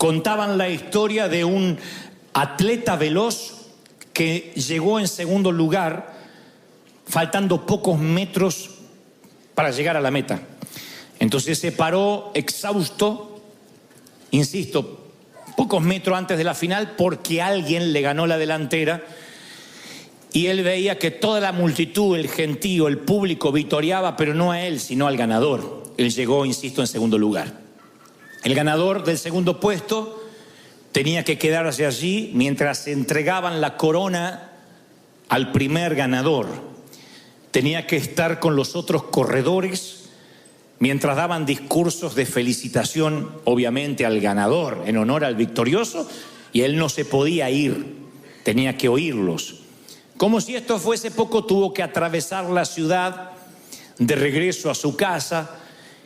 contaban la historia de un atleta veloz que llegó en segundo lugar, faltando pocos metros para llegar a la meta. Entonces se paró exhausto, insisto, pocos metros antes de la final, porque alguien le ganó la delantera, y él veía que toda la multitud, el gentío, el público vitoreaba, pero no a él, sino al ganador. Él llegó, insisto, en segundo lugar. El ganador del segundo puesto tenía que quedarse allí mientras se entregaban la corona al primer ganador. Tenía que estar con los otros corredores mientras daban discursos de felicitación, obviamente, al ganador, en honor al victorioso, y él no se podía ir, tenía que oírlos. Como si esto fuese poco, tuvo que atravesar la ciudad de regreso a su casa,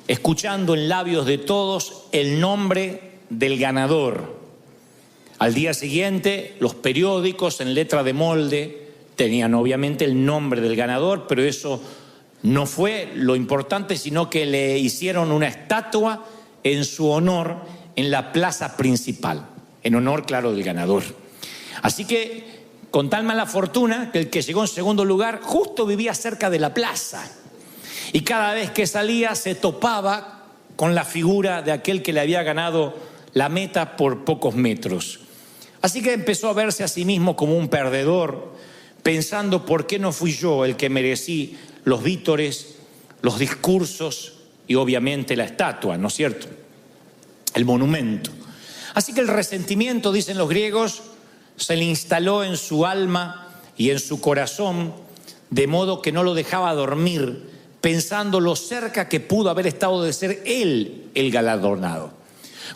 escuchando en labios de todos el nombre del ganador. Al día siguiente, los periódicos en letra de molde tenían obviamente el nombre del ganador, pero eso no fue lo importante, sino que le hicieron una estatua en su honor en la plaza principal, en honor, claro, del ganador. Así que, con tal mala fortuna, que el que llegó en segundo lugar justo vivía cerca de la plaza. Y cada vez que salía se topaba con la figura de aquel que le había ganado la meta por pocos metros. Así que empezó a verse a sí mismo como un perdedor, pensando por qué no fui yo el que merecí los vítores, los discursos y obviamente la estatua, ¿no es cierto? El monumento. Así que el resentimiento, dicen los griegos, se le instaló en su alma y en su corazón, de modo que no lo dejaba dormir, pensando lo cerca que pudo haber estado de ser él el galardonado.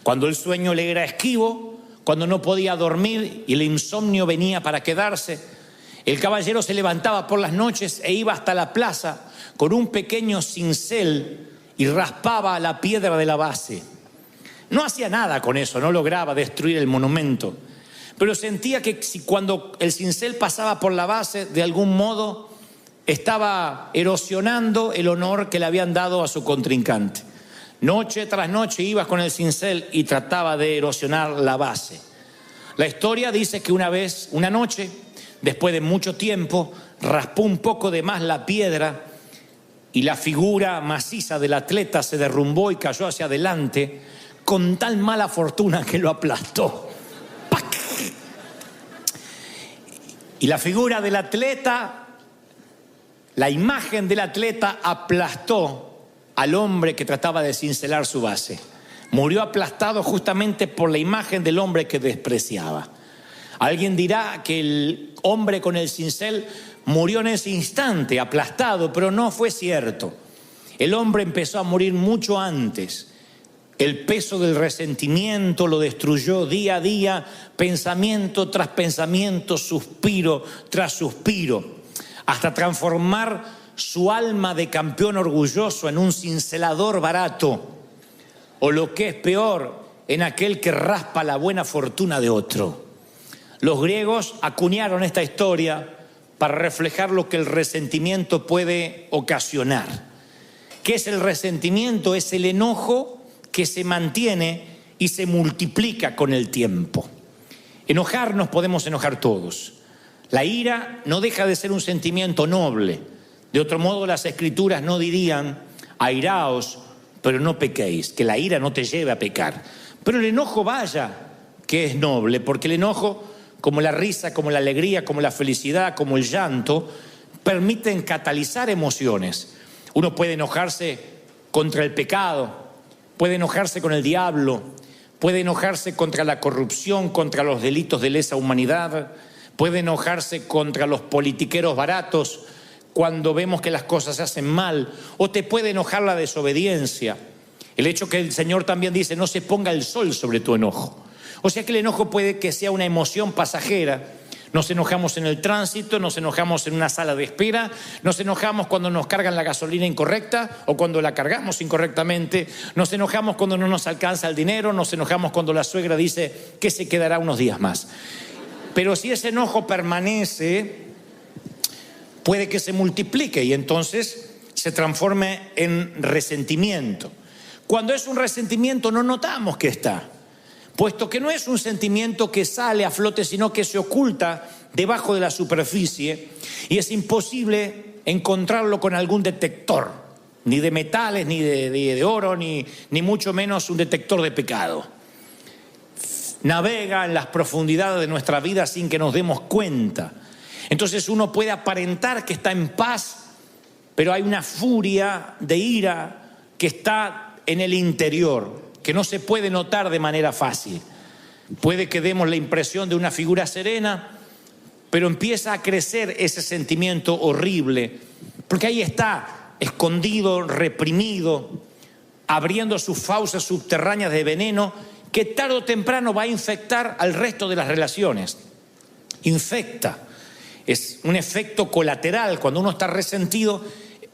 Cuando el sueño le era esquivo, cuando no podía dormir y el insomnio venía para quedarse, el caballero se levantaba por las noches e iba hasta la plaza con un pequeño cincel y raspaba la piedra de la base. No hacía nada con eso, no lograba destruir el monumento, pero sentía que si cuando el cincel pasaba por la base, de algún modo estaba erosionando el honor que le habían dado a su contrincante. Noche tras noche iba con el cincel y trataba de erosionar la base. La historia dice que una noche, después de mucho tiempo, raspó un poco de más la piedra y la figura maciza del atleta se derrumbó y cayó hacia adelante con tal mala fortuna que lo aplastó. ¡Pac! Y la figura del atleta, la imagen del atleta aplastó al hombre que trataba de cincelar su base. Murió aplastado justamente por la imagen del hombre que despreciaba. Alguien dirá que el hombre con el cincel murió en ese instante, aplastado, pero no fue cierto. El hombre empezó a morir mucho antes. El peso del resentimiento lo destruyó día a día, pensamiento tras pensamiento, suspiro tras suspiro, hasta transformar su alma de campeón orgulloso en un cincelador barato, o lo que es peor, en aquel que raspa la buena fortuna de otro. Los griegos acuñaron esta historia para reflejar lo que el resentimiento puede ocasionar. ¿Qué es el resentimiento? Es el enojo que se mantiene y se multiplica con el tiempo. Enojarnos podemos enojar todos. La ira no deja de ser un sentimiento noble. De otro modo, las escrituras no dirían: airaos, pero no pequéis, que la ira no te lleve a pecar. Pero el enojo, vaya, que es noble, porque el enojo, como la risa, como la alegría, como la felicidad, como el llanto, permiten catalizar emociones. Uno puede enojarse contra el pecado, puede enojarse con el diablo, puede enojarse contra la corrupción, contra los delitos de lesa humanidad, puede enojarse contra los politiqueros baratos cuando vemos que las cosas se hacen mal, o te puede enojar la desobediencia. El hecho que el Señor también dice: no se ponga el sol sobre tu enojo. O sea que el enojo puede que sea una emoción pasajera. Nos enojamos en el tránsito, nos enojamos en una sala de espera, nos enojamos cuando nos cargan la gasolina incorrecta o cuando la cargamos incorrectamente, nos enojamos cuando no nos alcanza el dinero, nos enojamos cuando la suegra dice que se quedará unos días más. Pero si ese enojo permanece, puede que se multiplique y entonces se transforme en resentimiento. Cuando es un resentimiento no notamos que está. puesto que no es un sentimiento que sale a flote, sino que se oculta debajo de la superficie y es imposible encontrarlo con algún detector, ni de metales, ni de oro, ni mucho menos un detector de pecado. Navega en las profundidades de nuestra vida sin que nos demos cuenta. Entonces uno puede aparentar que está en paz, pero hay una furia de ira que está en el interior, que no se puede notar de manera fácil. Puede que demos la impresión de una figura serena, pero empieza a crecer ese sentimiento horrible, porque ahí está, escondido, reprimido, abriendo sus fauces subterráneas de veneno, que tarde o temprano va a infectar al resto de las relaciones. Infecta. Es un efecto colateral. Cuando uno está resentido,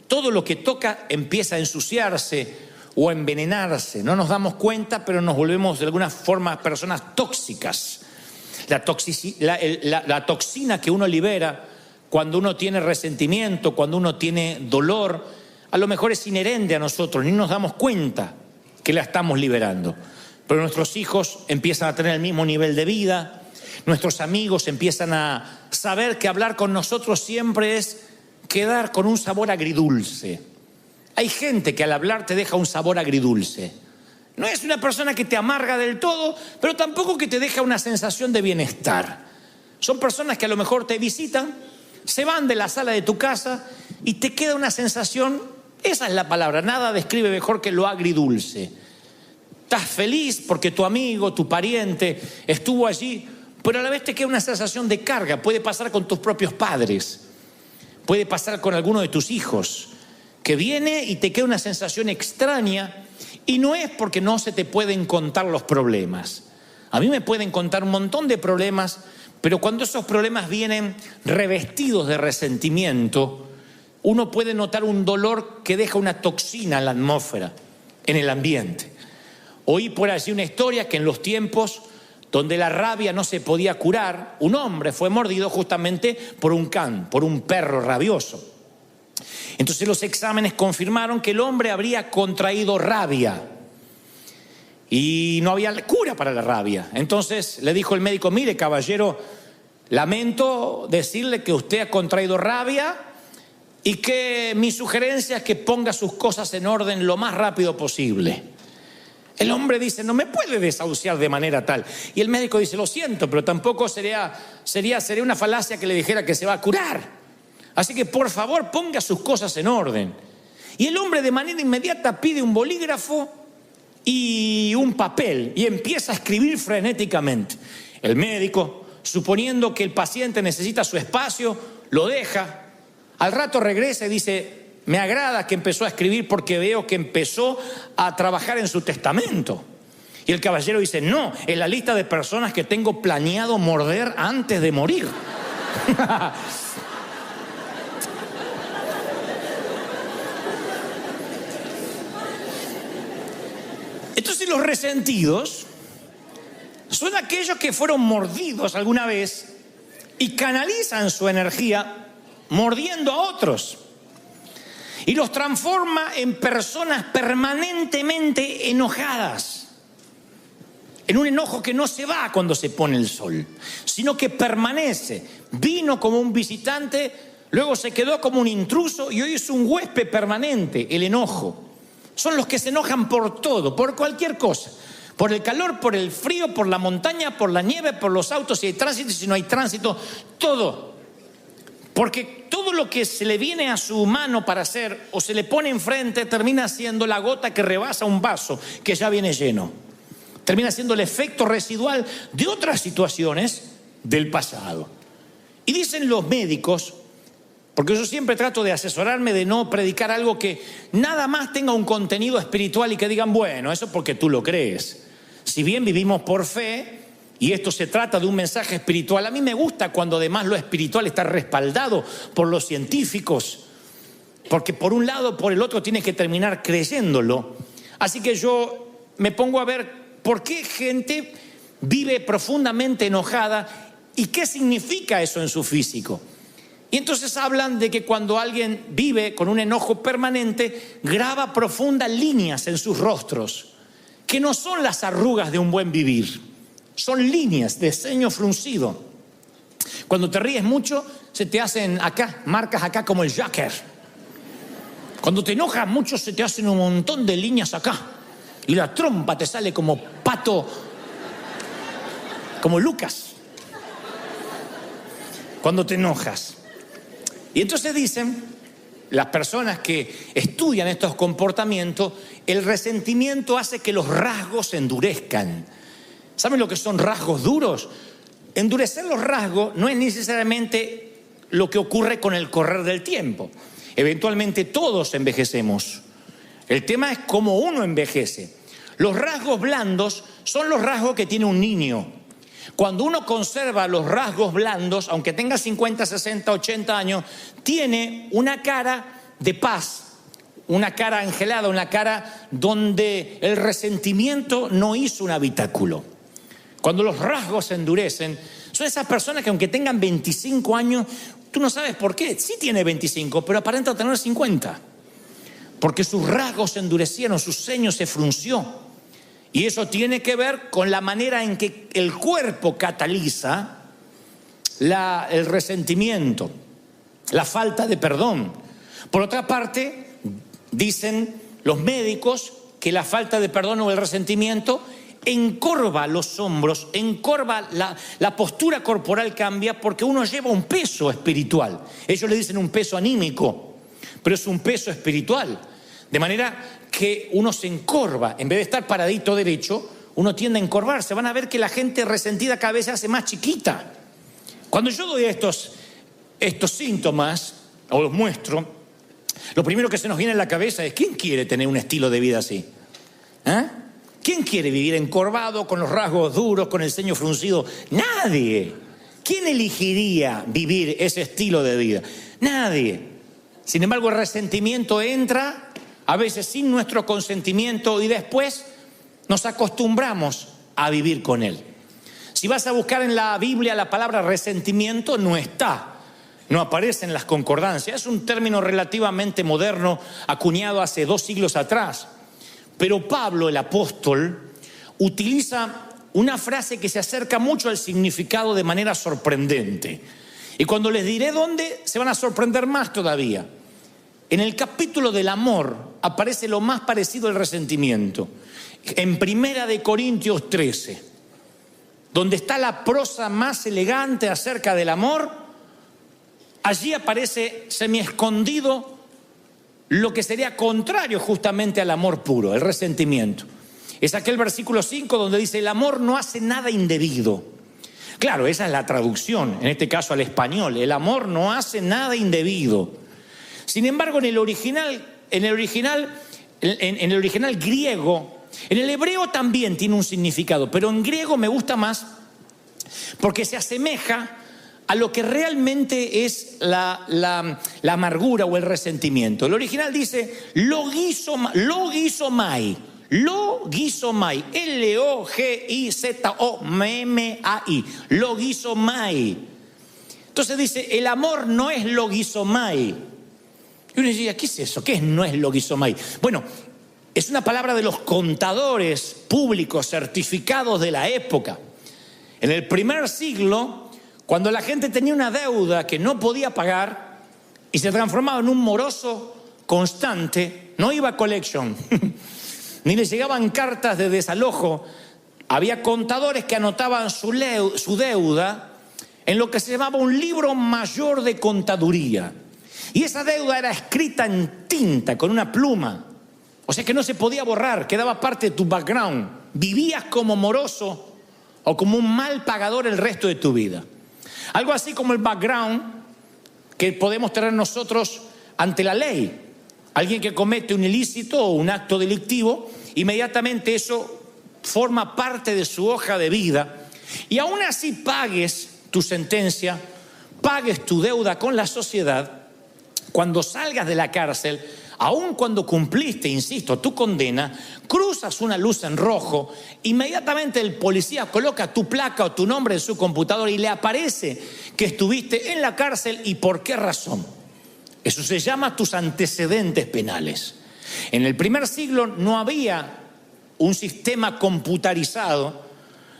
todo lo que toca empieza a ensuciarse o a envenenarse. No nos damos cuenta, pero nos volvemos de alguna forma personas tóxicas. La toxina que uno libera cuando uno tiene resentimiento, cuando uno tiene dolor, a lo mejor es inherente a nosotros, ni nos damos cuenta que la estamos liberando. Pero nuestros hijos empiezan a tener el mismo nivel de vida, nuestros amigos empiezan a saber que hablar con nosotros siempre es quedar con un sabor agridulce. Hay gente que al hablar te deja un sabor agridulce. No es una persona que te amarga del todo, pero tampoco que te deja una sensación de bienestar. Son personas que a lo mejor te visitan, se van de la sala de tu casa y te queda una sensación, esa es la palabra, nada describe mejor que lo agridulce. Estás feliz porque tu amigo, tu pariente estuvo allí, pero a la vez te queda una sensación de carga. Puede pasar con tus propios padres, puede pasar con alguno de tus hijos, que viene y te queda una sensación extraña, y no es porque no se te pueden contar los problemas. A mí me pueden contar un montón de problemas, pero cuando esos problemas vienen revestidos de resentimiento, uno puede notar un dolor que deja una toxina en la atmósfera, en el ambiente. Oí por allí una historia que en los tiempos donde la rabia no se podía curar, un hombre fue mordido justamente por un can, por un perro rabioso. Entonces los exámenes confirmaron que el hombre habría contraído rabia y no había cura para la rabia. Entonces le dijo el médico: mire, caballero, lamento decirle que usted ha contraído rabia y que mi sugerencia es que ponga sus cosas en orden lo más rápido posible. El hombre dice: no me puede desahuciar de manera tal. Y el médico dice: lo siento, pero tampoco sería una falacia que le dijera que se va a curar. Así que por favor ponga sus cosas en orden. Y el hombre de manera inmediata pide un bolígrafo y un papel y empieza a escribir frenéticamente. El médico, suponiendo que el paciente necesita su espacio, lo deja. Al rato regresa y dice: me agrada que empezó a escribir porque veo que empezó a trabajar en su testamento. Y el caballero dice: no, es la lista de personas que tengo planeado morder antes de morir. Entonces los resentidos son aquellos que fueron mordidos alguna vez y canalizan su energía mordiendo a otros. Y los transforma en personas permanentemente enojadas. En un enojo que no se va cuando se pone el sol, sino que permanece. Vino como un visitante, luego se quedó como un intruso y hoy es un huésped permanente, el enojo. Son los que se enojan por todo, por cualquier cosa. Por el calor, por el frío, por la montaña, por la nieve, por los autos, si hay tránsito, si no hay tránsito, todo. Porque todo lo que se le viene a su mano para hacer o se le pone enfrente termina siendo la gota que rebasa un vaso que ya viene lleno. Termina siendo el efecto residual de otras situaciones del pasado. Y dicen los médicos, porque yo siempre trato de asesorarme de no predicar algo que nada más tenga un contenido espiritual y que digan: bueno, eso porque tú lo crees. Si bien vivimos por fe y esto se trata de un mensaje espiritual, a mí me gusta cuando además lo espiritual está respaldado por los científicos, porque por un lado o por el otro tienes que terminar creyéndolo. Así que yo me pongo a ver por qué gente vive profundamente enojada y qué significa eso en su físico. Y entonces hablan de que cuando alguien vive con un enojo permanente, graba profundas líneas en sus rostros, que no son las arrugas de un buen vivir. son líneas de ceño fruncido. Cuando te ríes mucho, se te hacen acá, marcas acá como el Joker. Cuando te enojas mucho, se te hacen un montón de líneas acá. Y la trompa te sale como pato, como Lucas. Cuando te enojas. Y entonces dicen, las personas que estudian estos comportamientos, el resentimiento hace que los rasgos se endurezcan. ¿Saben lo que son rasgos duros? Endurecer los rasgos no es necesariamente lo que ocurre con el correr del tiempo. Eventualmente todos envejecemos. El tema es cómo uno envejece. Los rasgos blandos son los rasgos que tiene un niño. Cuando uno conserva los rasgos blandos, aunque tenga 50, 60, 80 años, tiene una cara de paz, una cara angelada, una cara donde el resentimiento no hizo un habitáculo. Cuando los rasgos se endurecen, son esas personas que aunque tengan 25 años, tú no sabes por qué. Sí tiene 25, pero aparenta tener 50. Porque sus rasgos se endurecieron, su ceño se frunció. Y eso tiene que ver con la manera en que el cuerpo cataliza el resentimiento, la falta de perdón. Por otra parte, dicen los médicos que la falta de perdón o el resentimiento encorva los hombros, encorva la postura corporal cambia porque uno lleva un peso espiritual. Ellos le dicen un peso anímico, pero es un peso espiritual. De manera que uno se encorva, en vez de estar paradito derecho, uno tiende a encorvarse. Van a ver que la gente resentida cada vez se hace más chiquita. Cuando yo doy estos síntomas, o los muestro, lo primero que se nos viene a la cabeza es: ¿quién quiere tener un estilo de vida así? ¿Quién quiere vivir encorvado, con los rasgos duros, con el ceño fruncido? Nadie. ¿Quién elegiría vivir ese estilo de vida? Nadie. Sin embargo, el resentimiento entra a veces sin nuestro consentimiento y después nos acostumbramos a vivir con él. Si vas a buscar en la Biblia la palabra resentimiento, no está, no aparece en las concordancias. Es un término relativamente moderno, acuñado hace 2 siglos atrás. Pero Pablo, el apóstol, utiliza una frase que se acerca mucho al significado de manera sorprendente. Y cuando les diré dónde, se van a sorprender más todavía. En el capítulo del amor aparece lo más parecido al resentimiento. En 1 Corintios 13, donde está la prosa más elegante acerca del amor, allí aparece semiescondido lo que sería contrario justamente al amor puro, el resentimiento. Es aquel versículo 5 donde dice: el amor no hace nada indebido. Claro, esa es la traducción, en este caso al español. El amor no hace nada indebido. Sin embargo, en el original griego, en el hebreo también tiene un significado, pero en griego me gusta más porque se asemeja a lo que realmente es la amargura o el resentimiento. El original dice logizomai, Logizomai, logizomai. Entonces dice, el amor no es logizomai. Y uno diría, ¿qué es eso? ¿Qué no es logizomai? Bueno, es una palabra de los contadores públicos certificados de la época. En el primer siglo, cuando la gente tenía una deuda que no podía pagar y se transformaba en un moroso constante, no iba a collection, ni le llegaban cartas de desalojo. Había contadores que anotaban su deuda en lo que se llamaba un libro mayor de contaduría. Y esa deuda era escrita en tinta, con una pluma. O sea que no se podía borrar, quedaba parte de tu background. Vivías como moroso o como un mal pagador el resto de tu vida. Algo así como el background que podemos tener nosotros ante la ley. Alguien que comete un ilícito o un acto delictivo, inmediatamente eso forma parte de su hoja de vida. Y aún así pagues tu sentencia, pagues tu deuda con la sociedad, cuando salgas de la cárcel, aun cuando cumpliste, insisto, tu condena, cruzas una luz en rojo, inmediatamente el policía coloca tu placa o tu nombre en su computadora y le aparece que estuviste en la cárcel y por qué razón. Eso se llama tus antecedentes penales. En el primer siglo no había un sistema computarizado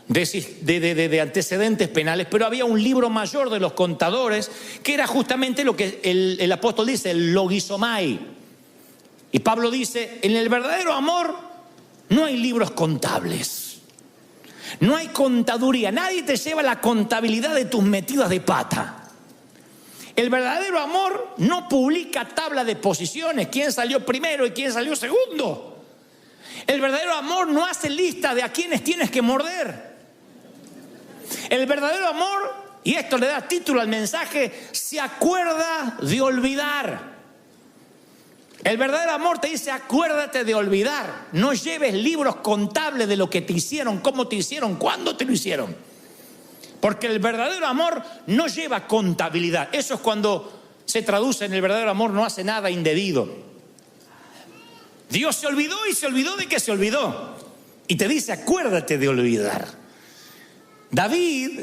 de antecedentes penales, pero había un libro mayor de los contadores que era justamente lo que el apóstol dice, el logizomai. Y Pablo dice, en el verdadero amor no hay libros contables, no hay contaduría, nadie te lleva la contabilidad de tus metidas de pata. El verdadero amor no publica tabla de posiciones, quién salió primero y quién salió segundo. El verdadero amor no hace lista de a quienes tienes que morder. El verdadero amor, y esto le da título al mensaje, se acuerda de olvidar. El verdadero amor te dice, acuérdate de olvidar. No lleves libros contables de lo que te hicieron, cómo te hicieron, cuándo te lo hicieron. Porque el verdadero amor no lleva contabilidad. Eso es cuando se traduce en el verdadero amor, no hace nada indebido. Dios se olvidó y se olvidó de que se olvidó. Y te dice, acuérdate de olvidar. David,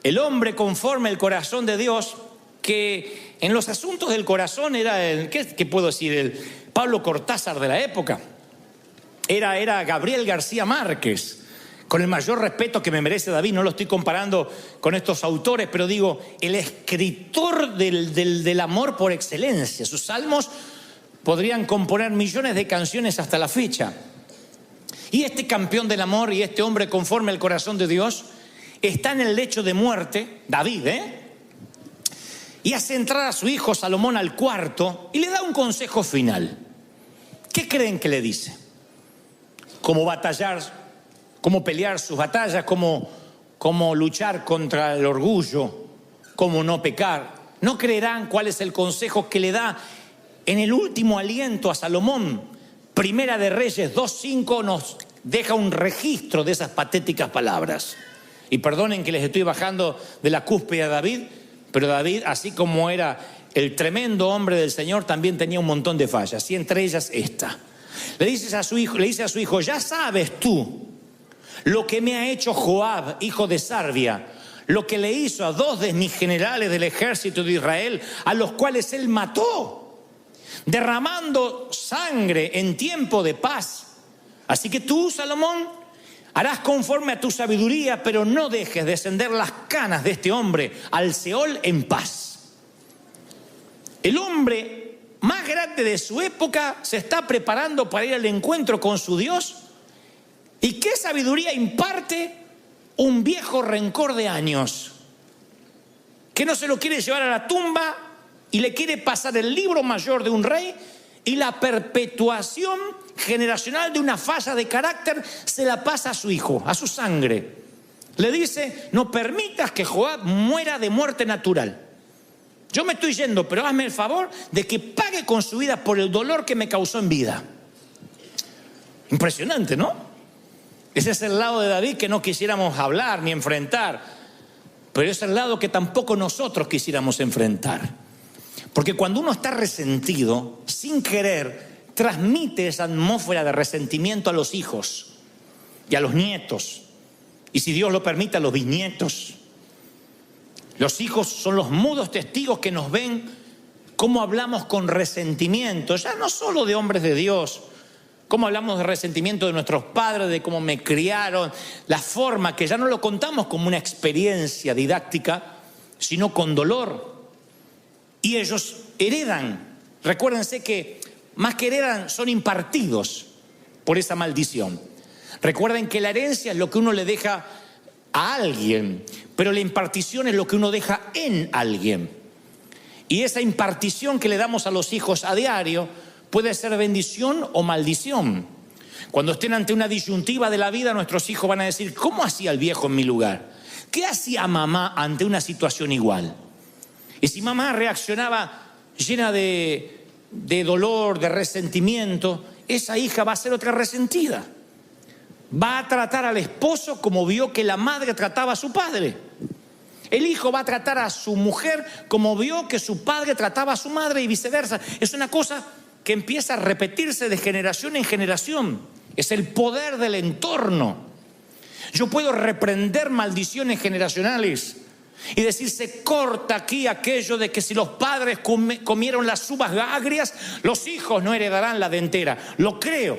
el hombre conforme al corazón de Dios, que en los asuntos del corazón era ¿qué puedo decir? El Pablo Cortázar de la época. Era Gabriel García Márquez. Con el mayor respeto que me merece David, no lo estoy comparando con estos autores, pero digo, el escritor del amor por excelencia. Sus salmos podrían componer millones de canciones hasta la fecha. Y este campeón del amor y este hombre conforme al corazón de Dios está en el lecho de muerte, David, y hace entrar a su hijo Salomón al cuarto y le da un consejo final. ¿Qué creen que le dice? ¿Cómo batallar? Cómo pelear sus batallas, cómo luchar contra el orgullo, cómo no pecar. No creerán cuál es el consejo que le da en el último aliento a Salomón. Primera de Reyes 2:5 nos deja un registro de esas patéticas palabras. Y perdonen que les estoy bajando de la cúspide a David, pero David, así como era el tremendo hombre del Señor, también tenía un montón de fallas, y entre ellas esta. Le dice a su hijo, ya sabes tú lo que me ha hecho Joab, hijo de Sarvia, lo que le hizo a 2 de mis generales del ejército de Israel, a los cuales él mató, derramando sangre en tiempo de paz. Así que tú, Salomón, harás conforme a tu sabiduría, pero no dejes descender las canas de este hombre al Seol en paz. El hombre más grande de su época se está preparando para ir al encuentro con su Dios. ¿Y qué sabiduría imparte un viejo rencor de años que no se lo quiere llevar a la tumba y le quiere pasar el libro mayor de un rey y la perpetuación generacional de una falla de carácter se la pasa a su hijo, a su sangre? Le dice, no permitas que Joab muera de muerte natural. Yo me estoy yendo, pero hazme el favor de que pague con su vida por el dolor que me causó en vida. Impresionante, ¿no? Ese es el lado de David que no quisiéramos hablar ni enfrentar, pero es el lado que tampoco nosotros quisiéramos enfrentar. Porque cuando uno está resentido, sin querer, transmite esa atmósfera de resentimiento a los hijos y a los nietos, y si Dios lo permite, a los bisnietos. Los hijos son los mudos testigos que nos ven cómo hablamos con resentimiento, ya no solo de hombres de Dios, cómo hablamos de resentimiento de nuestros padres, de cómo me criaron, la forma que ya no lo contamos como una experiencia didáctica, sino con dolor. Y ellos heredan. Recuérdense que más que heredan, son impartidos por esa maldición. Recuerden que la herencia es lo que uno le deja a alguien, pero la impartición es lo que uno deja en alguien. Y esa impartición que le damos a los hijos a diario puede ser bendición o maldición. Cuando estén ante una disyuntiva de la vida, nuestros hijos van a decir, ¿cómo hacía el viejo en mi lugar? ¿Qué hacía mamá ante una situación igual? Y si mamá reaccionaba llena de dolor, de resentimiento, esa hija va a ser otra resentida. Va a tratar al esposo como vio que la madre trataba a su padre. El hijo va a tratar a su mujer como vio que su padre trataba a su madre y viceversa. Es una cosa que empieza a repetirse de generación en generación. Es el poder del entorno. Yo puedo reprender maldiciones generacionales y decir, se corta aquí aquello de que si los padres comieron las uvas agrias, los hijos no heredarán la dentera. Lo creo.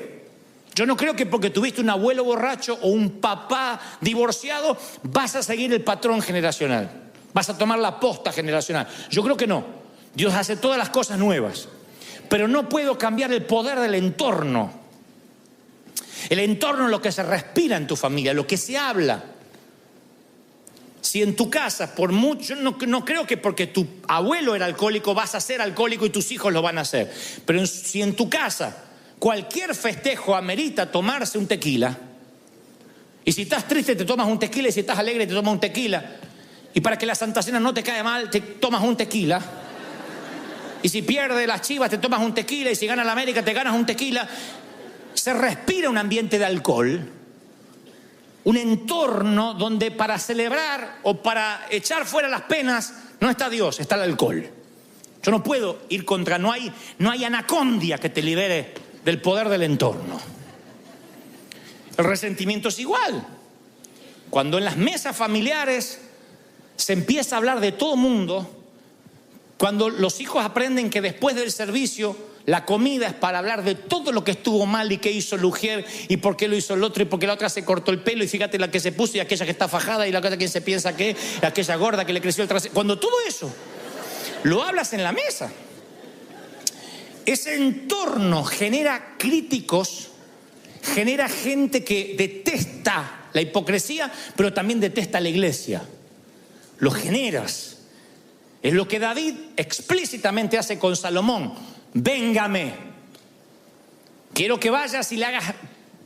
Yo no creo que porque tuviste un abuelo borracho o un papá divorciado vas a seguir el patrón generacional, vas a tomar la posta generacional. Yo creo que no. Dios hace todas las cosas nuevas, pero no puedo cambiar el poder del entorno. El entorno es lo que se respira en tu familia, lo que se habla. Si en tu casa, por mucho, no creo que porque tu abuelo era alcohólico vas a ser alcohólico y tus hijos lo van a hacer, pero si en tu casa cualquier festejo amerita tomarse un tequila, y si estás triste te tomas un tequila, y si estás alegre te tomas un tequila, y para que la Santa Cena no te caiga mal te tomas un tequila, y si pierde las Chivas te tomas un tequila, y si gana la América te ganas un tequila. Se respira un ambiente de alcohol, un entorno donde para celebrar o para echar fuera las penas no está Dios, está el alcohol. Yo no puedo ir contra, no hay anacondia que te libere del poder del entorno. El resentimiento es igual. Cuando en las mesas familiares se empieza a hablar de todo mundo, cuando los hijos aprenden que después del servicio la comida es para hablar de todo lo que estuvo mal y qué hizo el ujier y por qué lo hizo el otro y por qué la otra se cortó el pelo y fíjate la que se puso y aquella que está fajada y la otra que se piensa que aquella gorda que le creció el trasero. Cuando todo eso lo hablas en la mesa, ese entorno genera críticos, genera gente que detesta la hipocresía, pero también detesta la iglesia. Lo generas. Es lo que David explícitamente hace con Salomón. Véngame, quiero que vayas y le hagas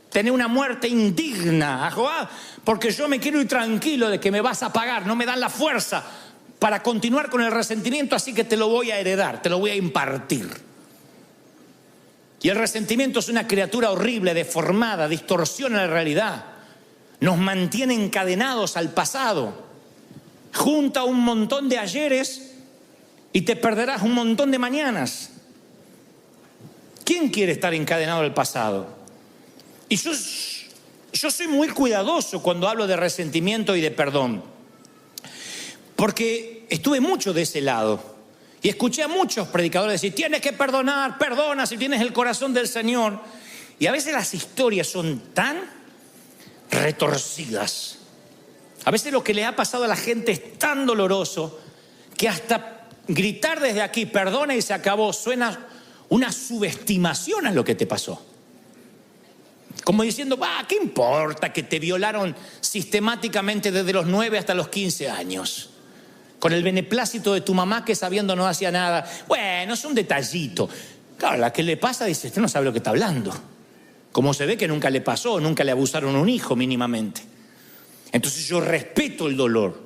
tener una muerte indigna a Joab, porque yo me quiero ir tranquilo de que me vas a pagar, no me dan la fuerza para continuar con el resentimiento, así que te lo voy a heredar, te lo voy a impartir. Y el resentimiento es una criatura horrible, deformada, distorsiona la realidad, nos mantiene encadenados al pasado, junta un montón de ayeres y te perderás un montón de mañanas. ¿Quién quiere estar encadenado al pasado? Y yo soy muy cuidadoso cuando hablo de resentimiento y de perdón, porque estuve mucho de ese lado y escuché a muchos predicadores decir: tienes que perdonar, perdona si tienes el corazón del Señor. Y a veces las historias son tan retorcidas, a veces lo que le ha pasado a la gente es tan doloroso que hasta gritar desde aquí perdona y se acabó suena una subestimación a lo que te pasó. Como diciendo, ¿qué importa que te violaron sistemáticamente desde los 9 hasta los 15 años? Con el beneplácito de tu mamá que sabiendo no hacía nada. Bueno, es un detallito. Claro, la que le pasa dice, este no sabe lo que está hablando. Como se ve que nunca le pasó, nunca le abusaron a un hijo mínimamente. Entonces yo respeto el dolor.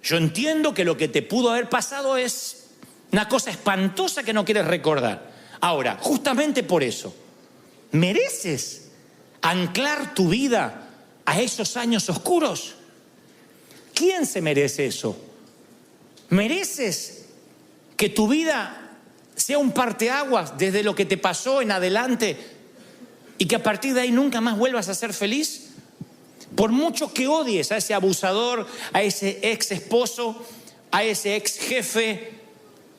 Yo entiendo que lo que te pudo haber pasado es una cosa espantosa que no quieres recordar. Ahora, justamente por eso, ¿mereces anclar tu vida a esos años oscuros? ¿Quién se merece eso? ¿Mereces que tu vida sea un parteaguas desde lo que te pasó en adelante y que a partir de ahí nunca más vuelvas a ser feliz? Por mucho que odies a ese abusador, a ese ex esposo, a ese ex jefe,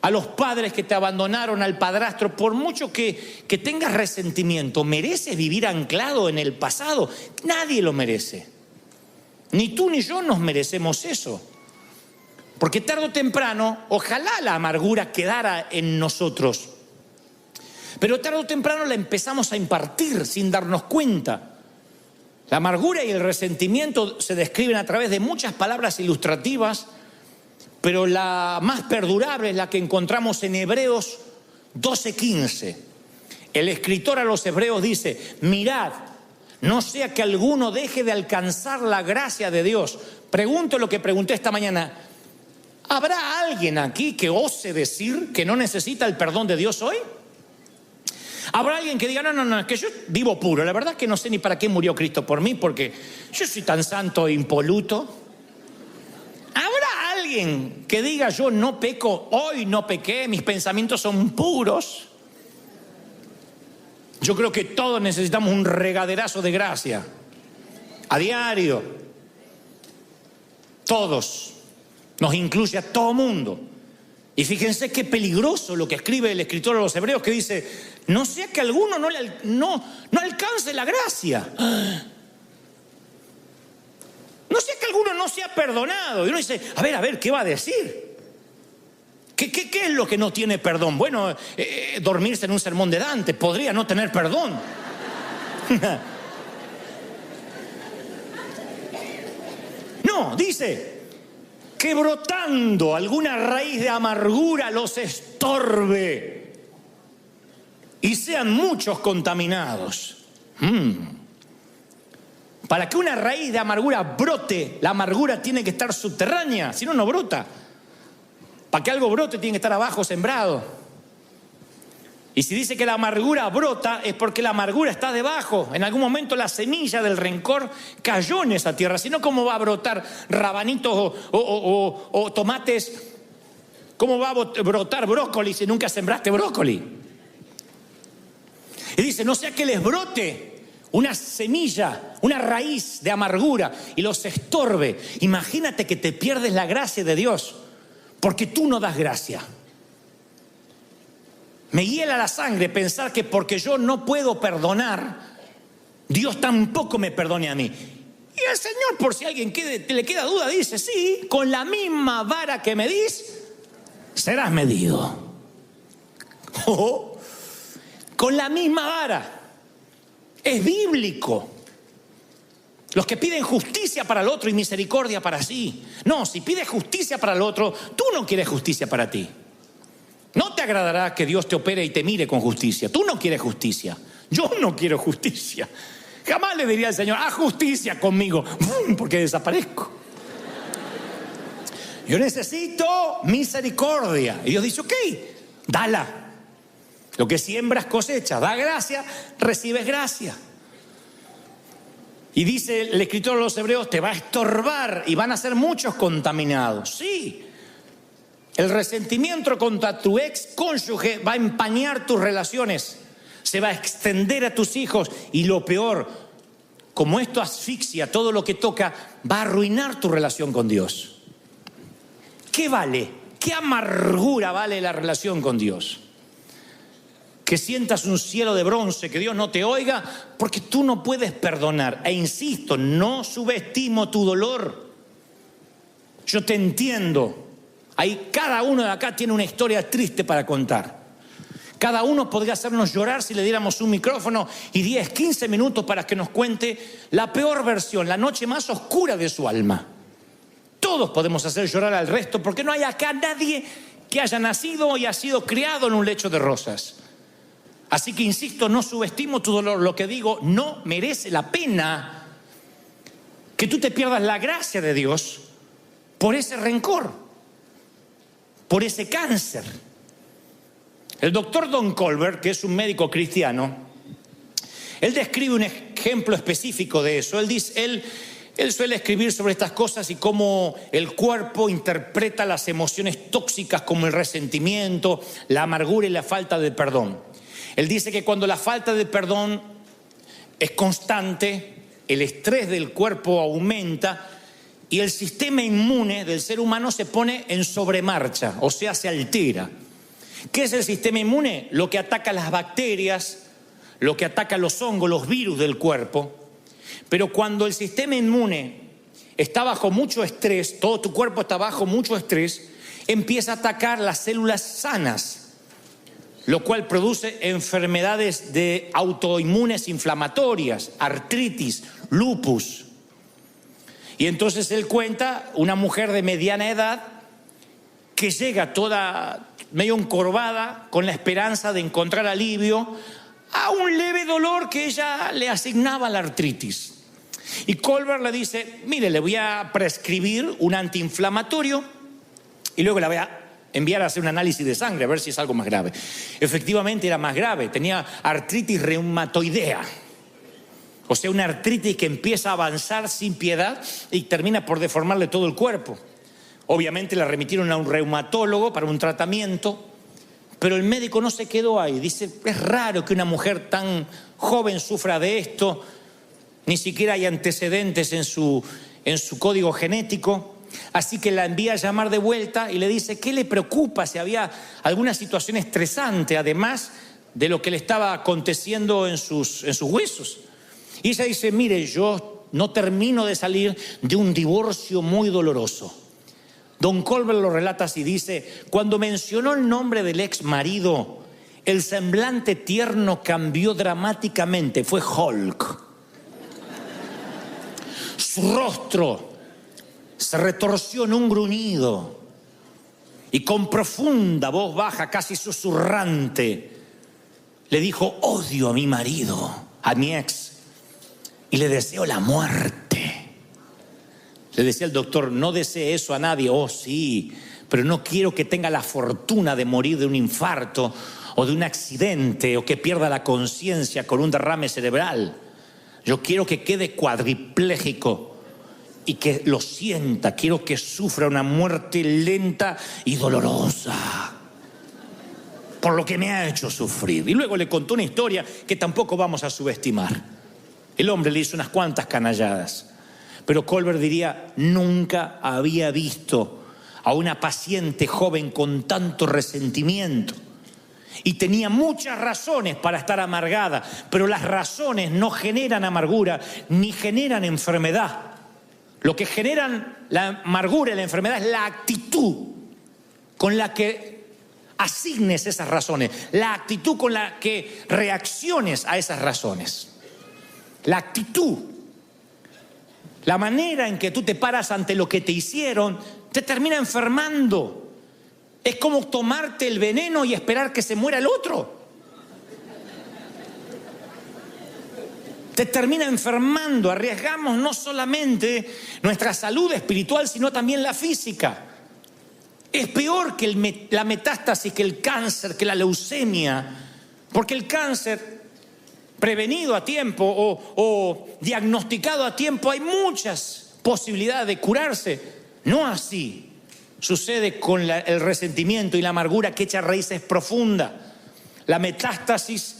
a los padres que te abandonaron, al padrastro, por mucho que tengas resentimiento, ¿mereces vivir anclado en el pasado? Nadie lo merece. Ni tú ni yo nos merecemos eso. Porque tarde o temprano, ojalá la amargura quedara en nosotros, pero tarde o temprano la empezamos a impartir sin darnos cuenta. La amargura y el resentimiento se describen a través de muchas palabras ilustrativas, pero la más perdurable es la que encontramos en Hebreos 12:15. El escritor a los hebreos dice: mirad, no sea que alguno deje de alcanzar la gracia de Dios. Pregunto lo que pregunté esta mañana: ¿habrá alguien aquí que ose decir que no necesita el perdón de Dios hoy? ¿Habrá alguien que diga, no, es que yo vivo puro, la verdad es que no sé ni para qué murió Cristo por mí, porque yo soy tan santo e impoluto? ¿Habrá alguien que diga, yo no peco, hoy no pequé, mis pensamientos son puros? Yo creo que todos necesitamos un regaderazo de gracia a diario. Todos, nos incluye a todo mundo. Y fíjense qué peligroso lo que escribe el escritor a los Hebreos, que dice, no sea que alguno no alcance la gracia. No sea que alguno no sea perdonado. Y uno dice, a ver, ¿qué va a decir? ¿Qué es lo que no tiene perdón? Bueno, dormirse en un sermón de Dante podría no tener perdón. No, dice que brotando alguna raíz de amargura los estorbe y sean muchos contaminados. Para que una raíz de amargura brote, la amargura tiene que estar subterránea, si no, no brota. Para que algo brote tiene que estar abajo sembrado. Y si dice que la amargura brota, es porque la amargura está debajo. En algún momento la semilla del rencor cayó en esa tierra. Si no, ¿cómo va a brotar rabanitos o tomates? ¿Cómo va a brotar brócoli si nunca sembraste brócoli? Y dice, no sea que les brote una semilla, una raíz de amargura y los estorbe. Imagínate que te pierdes la gracia de Dios porque tú no das gracia. Me hiela la sangre pensar que porque yo no puedo perdonar, Dios tampoco me perdone a mí. Y el Señor, por si a alguien le queda duda, dice, sí, con la misma vara que medís, serás medido. Con la misma vara. Es bíblico. Los que piden justicia para el otro y misericordia para sí. No, si pides justicia para el otro, tú no quieres justicia para ti. No te agradará que Dios te opere y te mire con justicia. Tú no quieres justicia. Yo no quiero justicia. Jamás le diría al Señor, haz justicia conmigo, porque desaparezco. Yo necesito misericordia. Y Dios dice, ok, dala. Lo que siembras cosecha. Da gracia, recibes gracia. Y dice el escritor de los Hebreos, te va a estorbar y van a ser muchos contaminados. Sí. El resentimiento contra tu ex cónyuge va a empañar tus relaciones, se va a extender a tus hijos y lo peor, como esto asfixia todo lo que toca, va a arruinar tu relación con Dios. ¿Qué vale? ¿Qué amargura vale la relación con Dios? Que sientas un cielo de bronce, que Dios no te oiga porque tú no puedes perdonar. E insisto, no subestimo tu dolor. Yo te entiendo. Ahí cada uno de acá tiene una historia triste para contar. Cada uno podría hacernos llorar si le diéramos un micrófono y 10, 15 minutos para que nos cuente la peor versión, la noche más oscura de su alma. Todos podemos hacer llorar al resto porque no hay acá nadie que haya nacido y ha sido criado en un lecho de rosas. Así que insisto, no subestimo tu dolor. Lo que digo, no merece la pena que tú te pierdas la gracia de Dios por ese rencor, por ese cáncer. El doctor Don Colbert, que es un médico cristiano, él describe un ejemplo específico de eso. Él suele escribir sobre estas cosas y cómo el cuerpo interpreta las emociones tóxicas como el resentimiento, la amargura y la falta de perdón. Él dice que cuando la falta de perdón es constante, el estrés del cuerpo aumenta y el sistema inmune del ser humano se pone en sobremarcha, o sea, se altera. ¿Qué es el sistema inmune? Lo que ataca las bacterias, lo que ataca los hongos, los virus del cuerpo. Pero cuando el sistema inmune está bajo mucho estrés, todo tu cuerpo está bajo mucho estrés, empieza a atacar las células sanas, lo cual produce enfermedades de autoinmunes inflamatorias, artritis, lupus. Y entonces él cuenta una mujer de mediana edad que llega toda medio encorvada con la esperanza de encontrar alivio a un leve dolor que ella le asignaba a la artritis. Y Colbert le dice, mire, le voy a prescribir un antiinflamatorio y luego la voy a enviar a hacer un análisis de sangre a ver si es algo más grave. Efectivamente era más grave, tenía artritis reumatoidea. O sea, una artritis que empieza a avanzar sin piedad y termina por deformarle todo el cuerpo. Obviamente la remitieron a un reumatólogo para un tratamiento, pero el médico no se quedó ahí. Dice, es raro que una mujer tan joven sufra de esto, ni siquiera hay antecedentes en su código genético. así que la envía a llamar de vuelta y le dice qué le preocupa, si había alguna situación estresante, además de lo que le estaba aconteciendo en sus huesos. Y ella dice, mire, yo no termino de salir de un divorcio muy doloroso. Don Colbert lo relata así, dice, cuando mencionó el nombre del ex marido, el semblante tierno cambió dramáticamente, fue Hulk. Su rostro se retorció en un gruñido y con profunda voz baja, casi susurrante, le dijo, odio a mi marido, a mi ex, y le deseo la muerte. Le decía el doctor, no desee eso a nadie. Oh, sí, pero no quiero que tenga la fortuna de morir de un infarto o de un accidente o que pierda la conciencia con un derrame cerebral. Yo quiero que quede cuadripléjico y que lo sienta. Quiero que sufra una muerte lenta y dolorosa por lo que me ha hecho sufrir. Y luego le contó una historia que tampoco vamos a subestimar. El hombre le hizo unas cuantas canalladas. Pero Colbert diría, nunca había visto a una paciente joven con tanto resentimiento. Y tenía muchas razones para estar amargada, pero las razones no generan amargura ni generan enfermedad. Lo que generan la amargura y la enfermedad es la actitud con la que asignes esas razones, la actitud con la que reacciones a esas razones. La actitud. La manera en que tú te paras ante lo que te hicieron te termina enfermando. Es como tomarte el veneno y esperar que se muera el otro. Te termina enfermando. Arriesgamos no solamente nuestra salud espiritual, sino también la física. Es peor que la metástasis, que el cáncer, que la leucemia, porque el cáncer prevenido a tiempo o diagnosticado a tiempo, hay muchas posibilidades de curarse. No así sucede con el resentimiento y la amargura que echa raíces profundas. La metástasis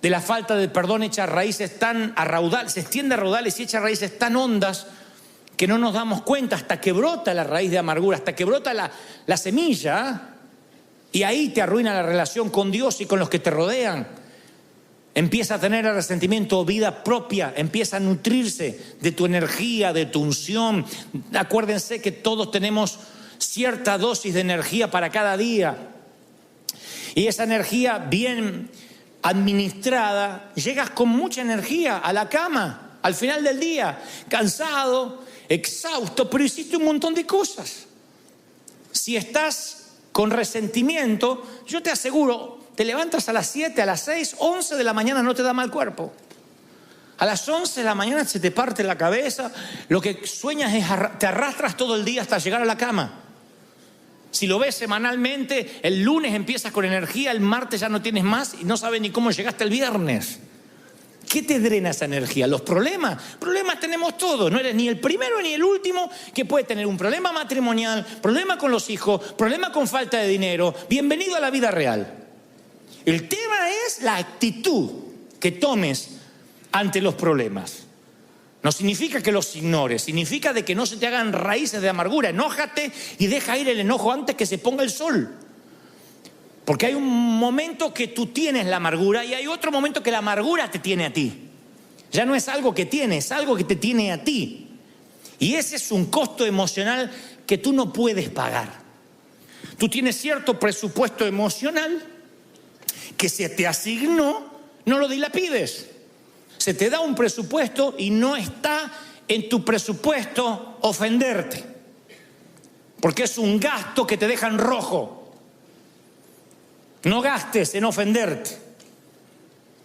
de la falta de perdón echa raíces tan a raudales, se extiende a raudales y echa raíces tan hondas que no nos damos cuenta hasta que brota la raíz de amargura, hasta que brota la semilla, y ahí te arruina la relación con Dios y con los que te rodean. Empieza a tener el resentimiento vida propia, empieza a nutrirse de tu energía, de tu unción. Acuérdense que todos tenemos cierta dosis de energía para cada día. Y esa energía bien administrada, llegas con mucha energía a la cama, al final del día, cansado, exhausto, pero hiciste un montón de cosas. Si estás con resentimiento, yo te aseguro, te levantas a las 7, a las 6, 11 de la mañana no te da mal cuerpo. A las 11 de la mañana se te parte la cabeza, lo que sueñas es, te arrastras todo el día hasta llegar a la cama. Si lo ves semanalmente, el lunes empiezas con energía, el martes ya no tienes más y no sabes ni cómo llegaste el viernes. ¿Qué te drena esa energía? Los problemas. Problemas tenemos todos. No eres ni el primero ni el último que puede tener un problema matrimonial, problema con los hijos, problema con falta de dinero. Bienvenido a la vida real. El tema es la actitud que tomes ante los problemas. No significa que los ignores, significa de que no se te hagan raíces de amargura. Enójate y deja ir el enojo antes que se ponga el sol. Porque hay un momento que tú tienes la amargura y hay otro momento que la amargura te tiene a ti. Ya no es algo que tienes, es algo que te tiene a ti. Y ese es un costo emocional que tú no puedes pagar. Tú tienes cierto presupuesto emocional que se te asignó, no lo dilapides. Se te da un presupuesto y no está en tu presupuesto ofenderte, porque es un gasto que te deja en rojo. No gastes en ofenderte,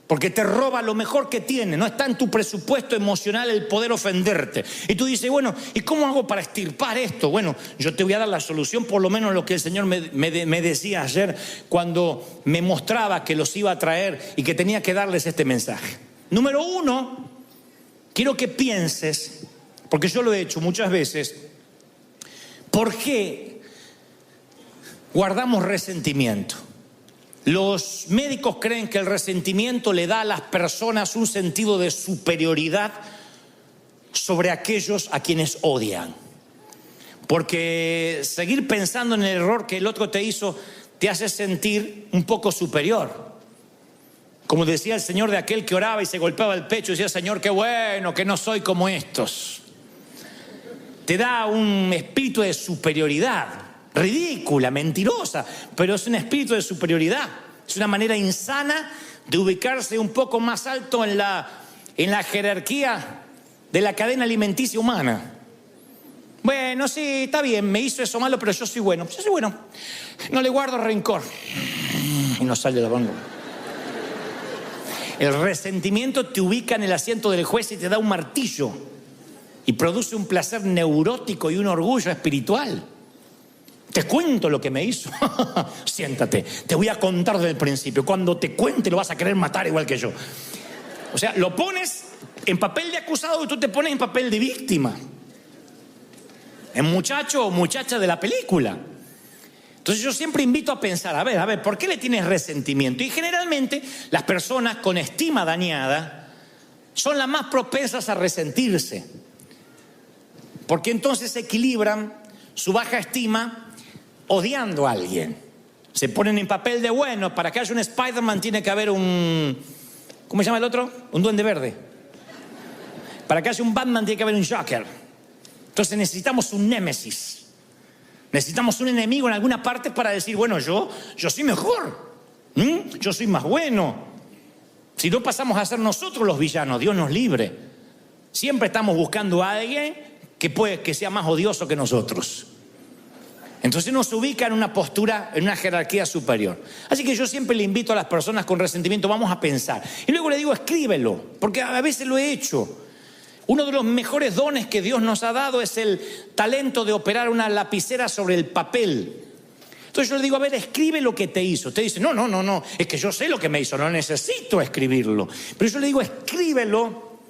porque te roba lo mejor que tiene. No está en tu presupuesto emocional el poder ofenderte. Y tú dices, bueno, ¿y cómo hago para extirpar esto? Bueno, yo te voy a dar la solución, por lo menos lo que el Señor me decía ayer cuando me mostraba que los iba a traer y que tenía que darles este mensaje. Número 1, quiero que pienses, porque yo lo he hecho muchas veces, ¿por qué guardamos resentimiento? Los médicos creen que el resentimiento le da a las personas un sentido de superioridad sobre aquellos a quienes odian. Porque seguir pensando en el error que el otro te hizo te hace sentir un poco superior. Como decía el Señor de aquel que oraba y se golpeaba el pecho y decía: Señor, qué bueno que no soy como estos. Te da un espíritu de superioridad, ridícula, mentirosa, pero es un espíritu de superioridad. Es una manera insana de ubicarse un poco más alto en la jerarquía de la cadena alimenticia humana. Bueno, sí, está bien, me hizo eso malo, pero yo soy bueno. Yo soy bueno, no le guardo rencor. Y no sale la boca. El resentimiento te ubica en el asiento del juez y te da un martillo. Y produce un placer neurótico y un orgullo espiritual. Te cuento lo que me hizo. Siéntate, te voy a contar desde el principio. Cuando te cuente lo vas a querer matar igual que yo. O sea, lo pones en papel de acusado y tú te pones en papel de víctima. En muchacho o muchacha de la película. Entonces yo siempre invito a pensar, a ver, ¿por qué le tienes resentimiento? Y generalmente las personas con estima dañada son las más propensas a resentirse. Porque entonces equilibran su baja estima odiando a alguien. Se ponen en papel de bueno. Para que haya un Spider-Man tiene que haber un... ¿Cómo se llama el otro? Un duende verde. Para que haya un Batman tiene que haber un Joker. Entonces necesitamos un némesis. Necesitamos un enemigo en alguna parte para decir, bueno, yo soy mejor. Yo soy más bueno. Si no pasamos a ser nosotros los villanos, Dios nos libre. Siempre estamos buscando a alguien que sea más odioso que nosotros. Entonces nos ubica en una postura, en una jerarquía superior. Así que yo siempre le invito a las personas con resentimiento, vamos a pensar. Y luego le digo, escríbelo, porque a veces lo he hecho. Uno de los mejores dones que Dios nos ha dado es el talento de operar una lapicera sobre el papel. Entonces yo le digo, a ver, escribe lo que te hizo. Te dice, no, es que yo sé lo que me hizo, no necesito escribirlo. Pero yo le digo, escríbelo,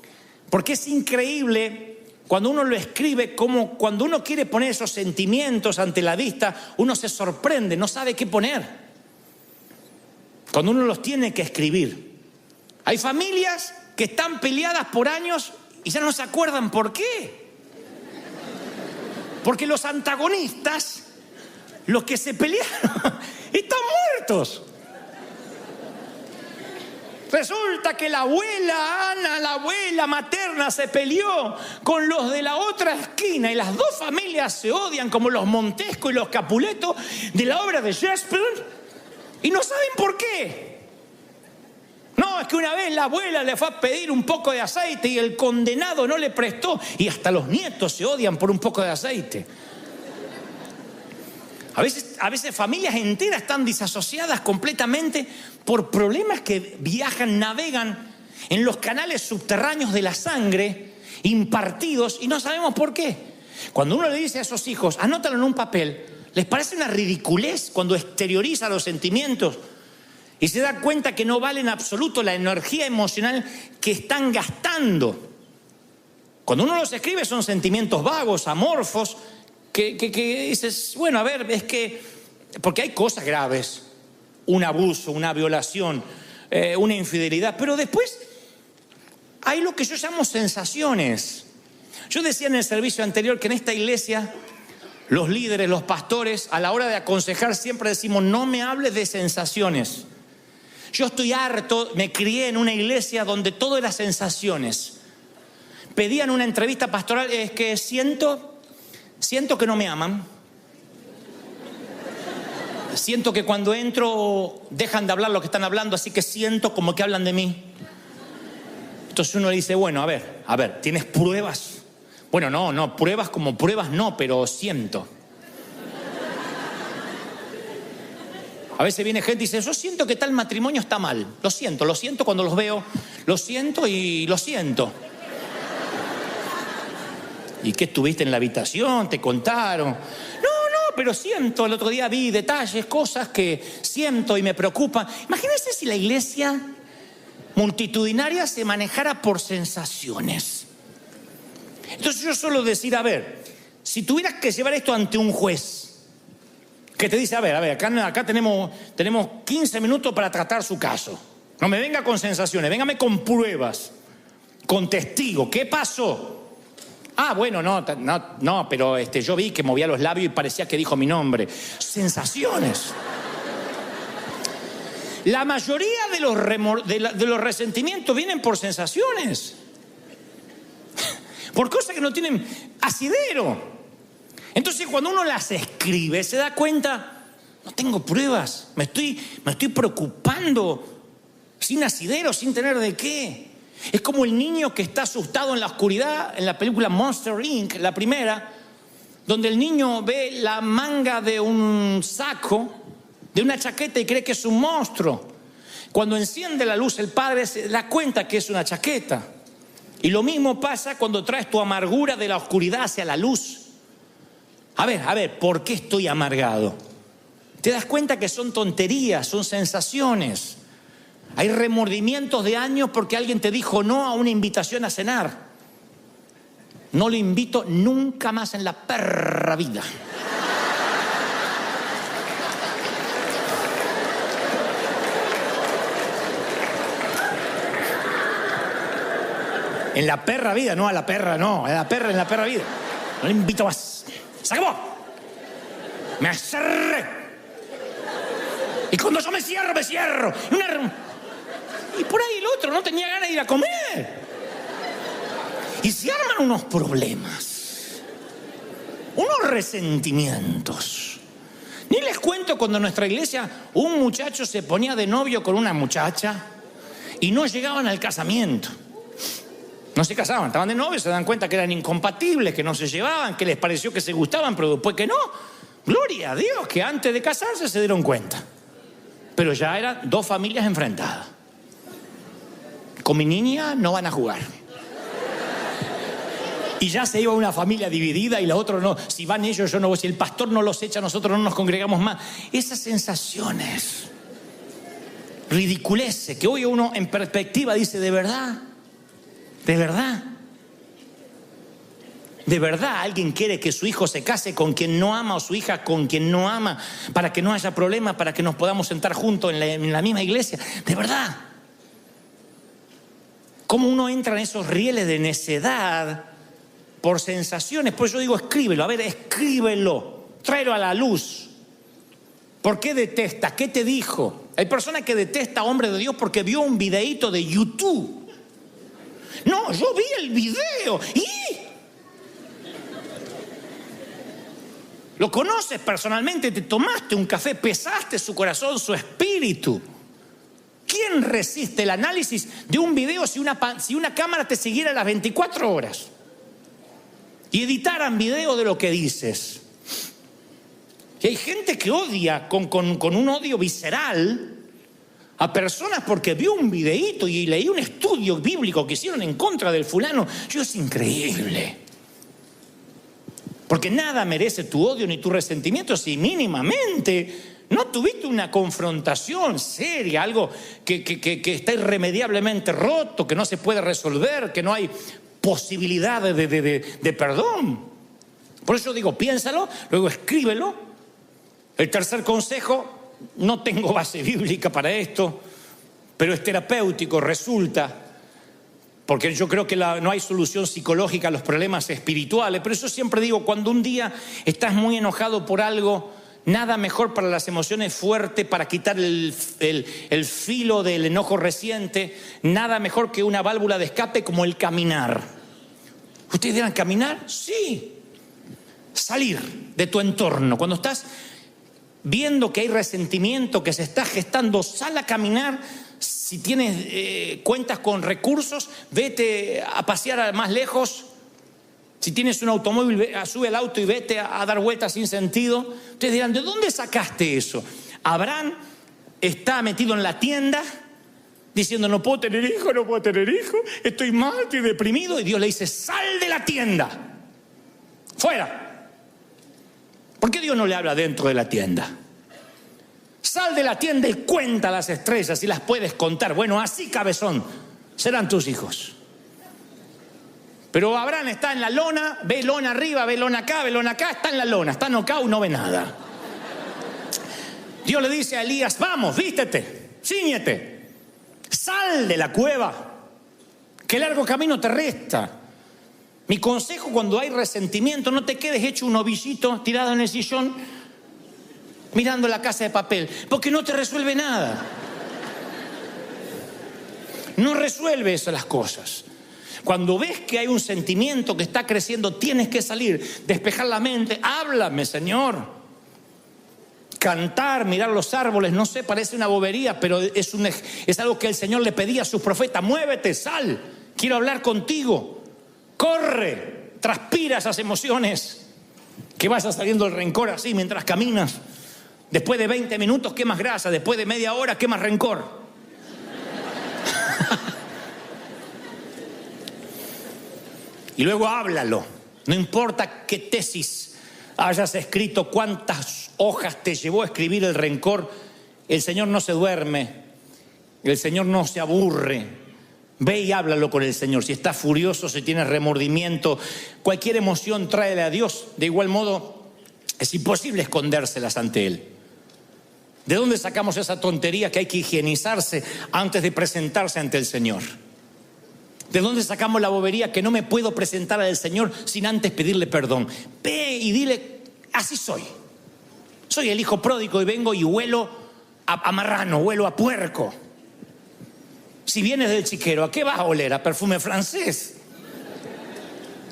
porque es increíble cuando uno lo escribe, como cuando uno quiere poner esos sentimientos ante la vista, uno se sorprende, no sabe qué poner. Cuando uno los tiene que escribir. Hay familias que están peleadas por años y ya no se acuerdan por qué. Porque los antagonistas, los que se pelearon, están muertos. Resulta que la abuela Ana, la abuela materna, se peleó con los de la otra esquina y las dos familias se odian como los Montesco y los Capuleto de la obra de Shakespeare y no saben por qué. No, es que una vez la abuela le fue a pedir un poco de aceite y el condenado no le prestó y hasta los nietos se odian por un poco de aceite. A veces familias enteras están disasociadas completamente por problemas que viajan, navegan en los canales subterráneos de la sangre, impartidos, y no sabemos por qué. Cuando uno le dice a esos hijos, anótalo en un papel, les parece una ridiculez cuando exterioriza los sentimientos y se da cuenta que no vale en absoluto la energía emocional que están gastando. Cuando uno los escribe son sentimientos vagos, amorfos, que dices, bueno, a ver, es que... Porque hay cosas graves, un abuso, una violación, una infidelidad, pero después hay lo que yo llamo sensaciones. Yo decía en el servicio anterior que en esta iglesia los líderes, los pastores, a la hora de aconsejar siempre decimos, no me hables de sensaciones. Yo estoy harto, me crié en una iglesia donde todo era sensaciones. Pedían una entrevista pastoral, es que siento que no me aman. Siento que cuando entro dejan de hablar lo que están hablando, así que siento como que hablan de mí. Entonces uno le dice, bueno, a ver, ¿tienes pruebas? Bueno, no, pruebas como pruebas no, pero siento. A veces viene gente y dice, yo siento que tal matrimonio está mal. Lo siento cuando los veo, lo siento y lo siento. ¿Y qué estuviste en la habitación? ¿Te contaron? No, pero siento. El otro día vi detalles, cosas que siento y me preocupan. Imagínense si la iglesia multitudinaria se manejara por sensaciones. Entonces yo suelo decir, a ver, si tuvieras que llevar esto ante un juez, que te dice, a ver, acá tenemos 15 minutos para tratar su caso. No me venga con sensaciones, véngame con pruebas, con testigos. ¿Qué pasó? Ah, bueno, no, pero yo vi que movía los labios y parecía que dijo mi nombre. Sensaciones. La mayoría de los resentimientos vienen por sensaciones. Por cosas que no tienen asidero. Entonces cuando uno las escribe se da cuenta, no tengo pruebas, me estoy preocupando sin asidero, sin tener de qué. Es como el niño que está asustado en la oscuridad en la película Monster Inc., la primera, donde el niño ve la manga de un saco, de una chaqueta y cree que es un monstruo. Cuando enciende la luz el padre se da cuenta que es una chaqueta. Y lo mismo pasa cuando traes tu amargura de la oscuridad hacia la luz. A ver, ¿por qué estoy amargado? Te das cuenta que son tonterías, son sensaciones. Hay remordimientos de años porque alguien te dijo no a una invitación a cenar. No lo invito nunca más en la perra vida. En la perra vida, no a la perra, no. En la perra vida. No le invito más. ¡Se acabó! Me cerré. Y cuando yo me cierro. Y por ahí el otro no tenía ganas de ir a comer. Y se arman unos problemas. Unos resentimientos. Ni les cuento cuando en nuestra iglesia un muchacho se ponía de novio con una muchacha y no llegaban al casamiento. No se casaban, estaban de novios, se dan cuenta que eran incompatibles, que no se llevaban, que les pareció que se gustaban, pero después que no. Gloria a Dios, que antes de casarse se dieron cuenta. Pero ya eran dos familias enfrentadas. Con mi niña no van a jugar. Y ya se iba una familia dividida y la otra no. Si van ellos, yo no voy. Si el pastor no los echa, nosotros no nos congregamos más. Esas sensaciones, ridiculeces, que hoy uno en perspectiva dice, ¿de verdad? ¿De verdad? ¿De verdad alguien quiere que su hijo se case con quien no ama o su hija con quien no ama para que no haya problema, para que nos podamos sentar juntos en la misma iglesia? ¿De verdad? ¿Cómo uno entra en esos rieles de necedad por sensaciones? Por eso yo digo, escríbelo. A ver, escríbelo. Tráelo a la luz. ¿Por qué detesta? ¿Qué te dijo? Hay personas que detesta a hombre de Dios porque vio un videíto de YouTube. No, yo vi el video y... Lo conoces personalmente, te tomaste un café, pesaste su corazón, su espíritu. ¿Quién resiste el análisis de un video si una cámara te siguiera las 24 horas? Y editaran video de lo que dices. Y hay gente que odia con un odio visceral a personas porque vio un videíto y leí un estudio bíblico que hicieron en contra del fulano. Es increíble. Porque nada merece tu odio ni tu resentimiento si mínimamente no tuviste una confrontación seria, algo que está irremediablemente roto, que no se puede resolver, que no hay posibilidad de perdón. Por eso digo, piénsalo, luego escríbelo. El tercer consejo, no tengo base bíblica para esto, pero es terapéutico, resulta, porque yo creo que no hay solución psicológica a los problemas espirituales. Pero eso siempre digo, cuando un día estás muy enojado por algo, nada mejor para las emociones fuerte, para quitar el filo del enojo reciente, nada mejor que una válvula de escape como el caminar. ¿Ustedes dirán caminar? Sí. Salir de tu entorno. Cuando estás viendo que hay resentimiento, que se está gestando, sal a caminar. Si tienes cuentas con recursos, vete a pasear más lejos. Si tienes un automóvil, sube al auto y vete a dar vueltas sin sentido. Ustedes dirán, ¿de dónde sacaste eso? Abraham está metido en la tienda diciendo, no puedo tener hijo, estoy mal, estoy deprimido. Y Dios le dice, sal de la tienda, fuera. ¿Por qué Dios no le habla dentro de la tienda? Sal de la tienda y cuenta las estrellas si las puedes contar. Bueno, así, cabezón, serán tus hijos. Pero Abraham está en la lona, ve lona arriba, ve lona acá, está en la lona, está knockout, no ve nada. Dios le dice a Elías, vamos, vístete, cíñete, sal de la cueva, que largo camino te resta. Mi consejo cuando hay resentimiento, no te quedes hecho un ovillito tirado en el sillón mirando La Casa de Papel, porque no te resuelve nada. No resuelve eso las cosas. Cuando ves que hay un sentimiento que está creciendo, tienes que salir, despejar la mente. Háblame, Señor. Cantar, mirar los árboles, no sé, parece una bobería, pero es algo que el Señor le pedía a sus profetas. Muévete, sal, quiero hablar contigo. Corre, transpira esas emociones. Que vaya saliendo el rencor así mientras caminas. Después de 20 minutos quemas grasa, después de media hora quemas rencor. Y luego háblalo. No importa qué tesis hayas escrito, cuántas hojas te llevó a escribir el rencor, el Señor no se duerme, el Señor no se aburre. Ve y háblalo con el Señor. Si estás furioso, si tienes remordimiento, cualquier emoción tráele a Dios. De igual modo, es imposible escondérselas ante Él. ¿De dónde sacamos esa tontería que hay que higienizarse antes de presentarse ante el Señor? ¿De dónde sacamos la bobería que no me puedo presentar al Señor sin antes pedirle perdón? Ve y dile, así soy. Soy el hijo pródigo y vengo y huelo a marrano, huelo a puerco. Si vienes del chiquero, ¿a qué vas a oler? ¿A perfume francés?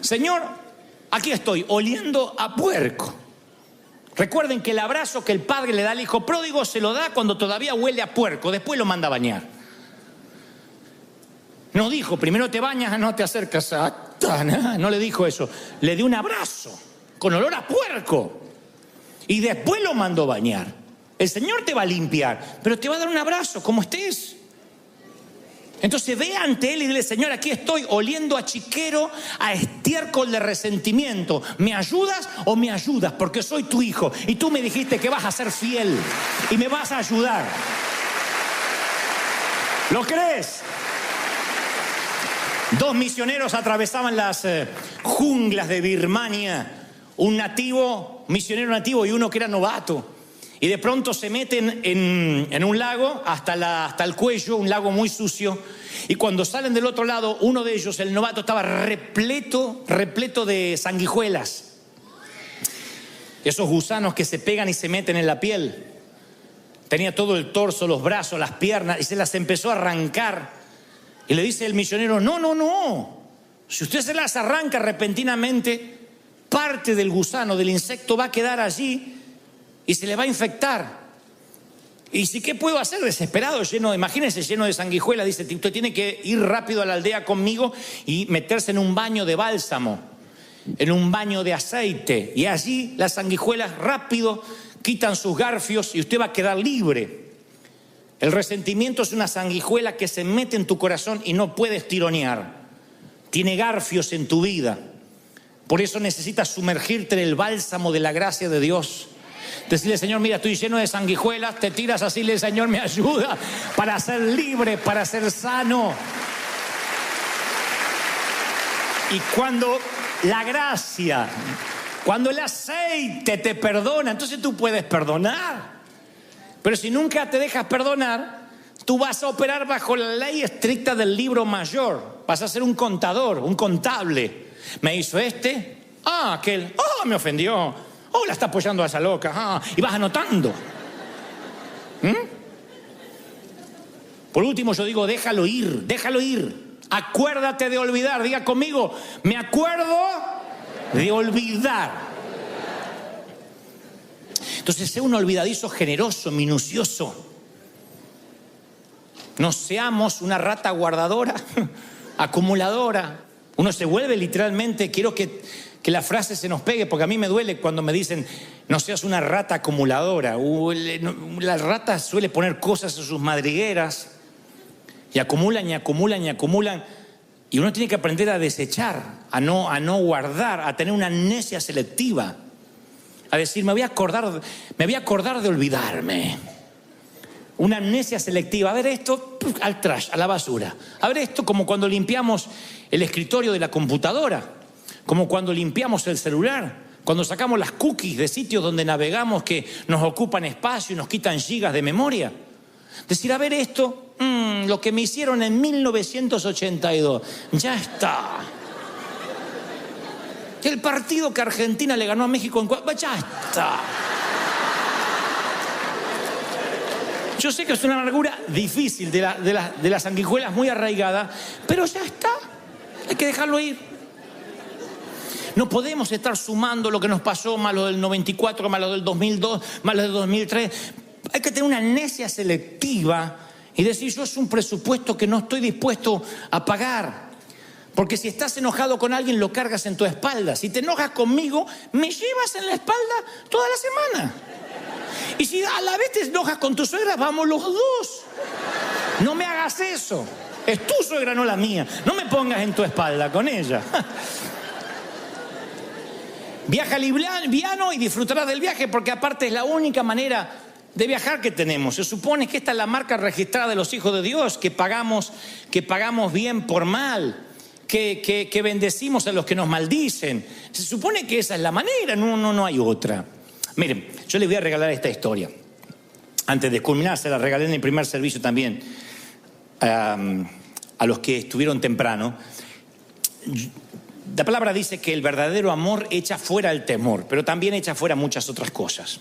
Señor, aquí estoy, oliendo a puerco. Recuerden que el abrazo que el padre le da al hijo pródigo se lo da cuando todavía huele a puerco, después lo manda a bañar. No dijo, primero te bañas, no te acercas a... No le dijo eso. Le dio un abrazo con olor a puerco y después lo mandó a bañar. El Señor te va a limpiar, pero te va a dar un abrazo como estés. Entonces ve ante Él y dile, Señor, aquí estoy oliendo a chiquero, a estiércol de resentimiento. ¿Me ayudas o me ayudas? Porque soy tu hijo y tú me dijiste que vas a ser fiel y me vas a ayudar. ¿Lo crees? 2 misioneros atravesaban las junglas de Birmania. Un misionero nativo y uno que era novato. Y de pronto se meten en un lago hasta el cuello, un lago muy sucio. Y cuando salen del otro lado, uno de ellos, el novato, estaba repleto de sanguijuelas. Esos gusanos que se pegan y se meten en la piel. Tenía todo el torso, los brazos, las piernas, y se las empezó a arrancar. Y le dice el misionero, no. Si usted se las arranca repentinamente, parte del gusano, del insecto, va a quedar allí y se le va a infectar. Y si, ¿qué puedo hacer? Desesperado, imagínense, lleno de sanguijuelas. Dice, usted tiene que ir rápido a la aldea conmigo y meterse en un baño de bálsamo, en un baño de aceite. Y allí las sanguijuelas rápido quitan sus garfios y usted va a quedar libre. El resentimiento es una sanguijuela que se mete en tu corazón y no puedes tironear. Tiene garfios en tu vida. Por eso necesitas sumergirte en el bálsamo de la gracia de Dios. Decirle, Señor, mira, estoy lleno de sanguijuelas. Te tiras así, le Señor, me ayuda para ser libre, para ser sano. Y cuando la gracia, cuando el aceite te perdona, entonces tú puedes perdonar. Pero si nunca te dejas perdonar, tú vas a operar bajo la ley estricta del libro mayor. Vas a ser un contador, un contable. Me hizo aquel, me ofendió. La está apoyando a esa loca. Y vas anotando. Por último yo digo, déjalo ir. Acuérdate de olvidar. Diga conmigo, me acuerdo de olvidar. Entonces, sé un olvidadizo generoso, minucioso. No seamos una rata guardadora, acumuladora. Uno se vuelve literalmente, quiero que la frase se nos pegue, porque a mí me duele cuando me dicen, no seas una rata acumuladora. La rata suele poner cosas en sus madrigueras y acumulan. Y uno tiene que aprender a desechar, a no guardar, a tener una amnesia selectiva. A decir, me voy a acordar de olvidarme. Una amnesia selectiva. A ver esto, al trash, a la basura. A ver esto, como cuando limpiamos el escritorio de la computadora, como cuando limpiamos el celular, cuando sacamos las cookies de sitios donde navegamos que nos ocupan espacio y nos quitan gigas de memoria. Decir, a ver esto, lo que me hicieron en 1982, ya está. El partido que Argentina le ganó a México en ya está. Yo sé que es una amargura difícil de las sanguijuelas muy arraigada, pero ya está. Hay que dejarlo ir. No podemos estar sumando lo que nos pasó, más lo del 94, más lo del 2002, más lo del 2003. Hay que tener una amnesia selectiva y decir, yo es un presupuesto que no estoy dispuesto a pagar. Porque si estás enojado con alguien, lo cargas en tu espalda. Si te enojas conmigo, me llevas en la espalda toda la semana. Y si a la vez te enojas con tu suegra, vamos los dos. No me hagas eso. Es tu suegra, no la mía. No me pongas en tu espalda con ella. Viaja liviano y disfrutarás del viaje, porque aparte es la única manera de viajar que tenemos. Se supone que esta es la marca registrada de los hijos de Dios, que pagamos bien por mal, que bendecimos a los que nos maldicen. Se supone que esa es la manera, no hay otra. Miren, yo les voy a regalar esta historia. Antes de culminar, se la regalé en el primer servicio también a los que estuvieron temprano. La palabra dice que el verdadero amor echa fuera el temor, pero también echa fuera muchas otras cosas.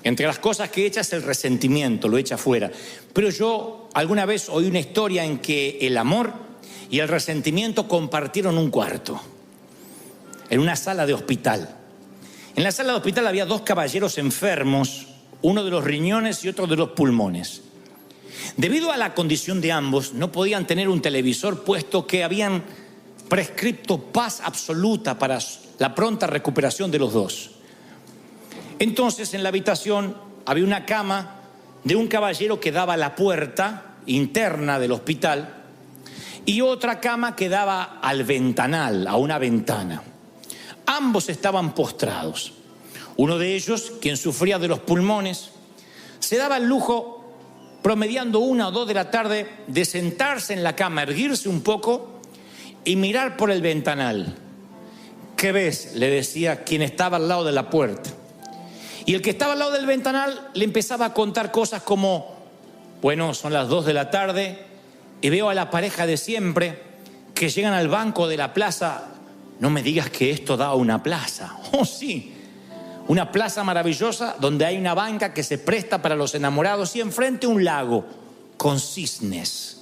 Entre las cosas que echa es el resentimiento, lo echa fuera. Pero yo alguna vez oí una historia en que el amor y el resentimiento compartieron un cuarto, en una sala de hospital. En la sala de hospital había dos caballeros enfermos, uno de los riñones y otro de los pulmones. Debido a la condición de ambos, no podían tener un televisor, puesto que habían prescripto paz absoluta para la pronta recuperación de los dos. Entonces, en la habitación había una cama de un caballero que daba a la puerta interna del hospital y otra cama que daba al ventanal, a una ventana. Ambos estaban postrados. Uno de ellos, quien sufría de los pulmones, se daba el lujo, promediando 1 o 2 de la tarde, de sentarse en la cama, erguirse un poco y mirar por el ventanal. ¿Qué ves?, le decía quien estaba al lado de la puerta. Y el que estaba al lado del ventanal le empezaba a contar cosas como, bueno, son las 2 de la tarde y veo a la pareja de siempre que llegan al banco de la plaza. No me digas que esto da a una plaza. Oh, sí, una plaza maravillosa donde hay una banca que se presta para los enamorados y enfrente un lago con cisnes.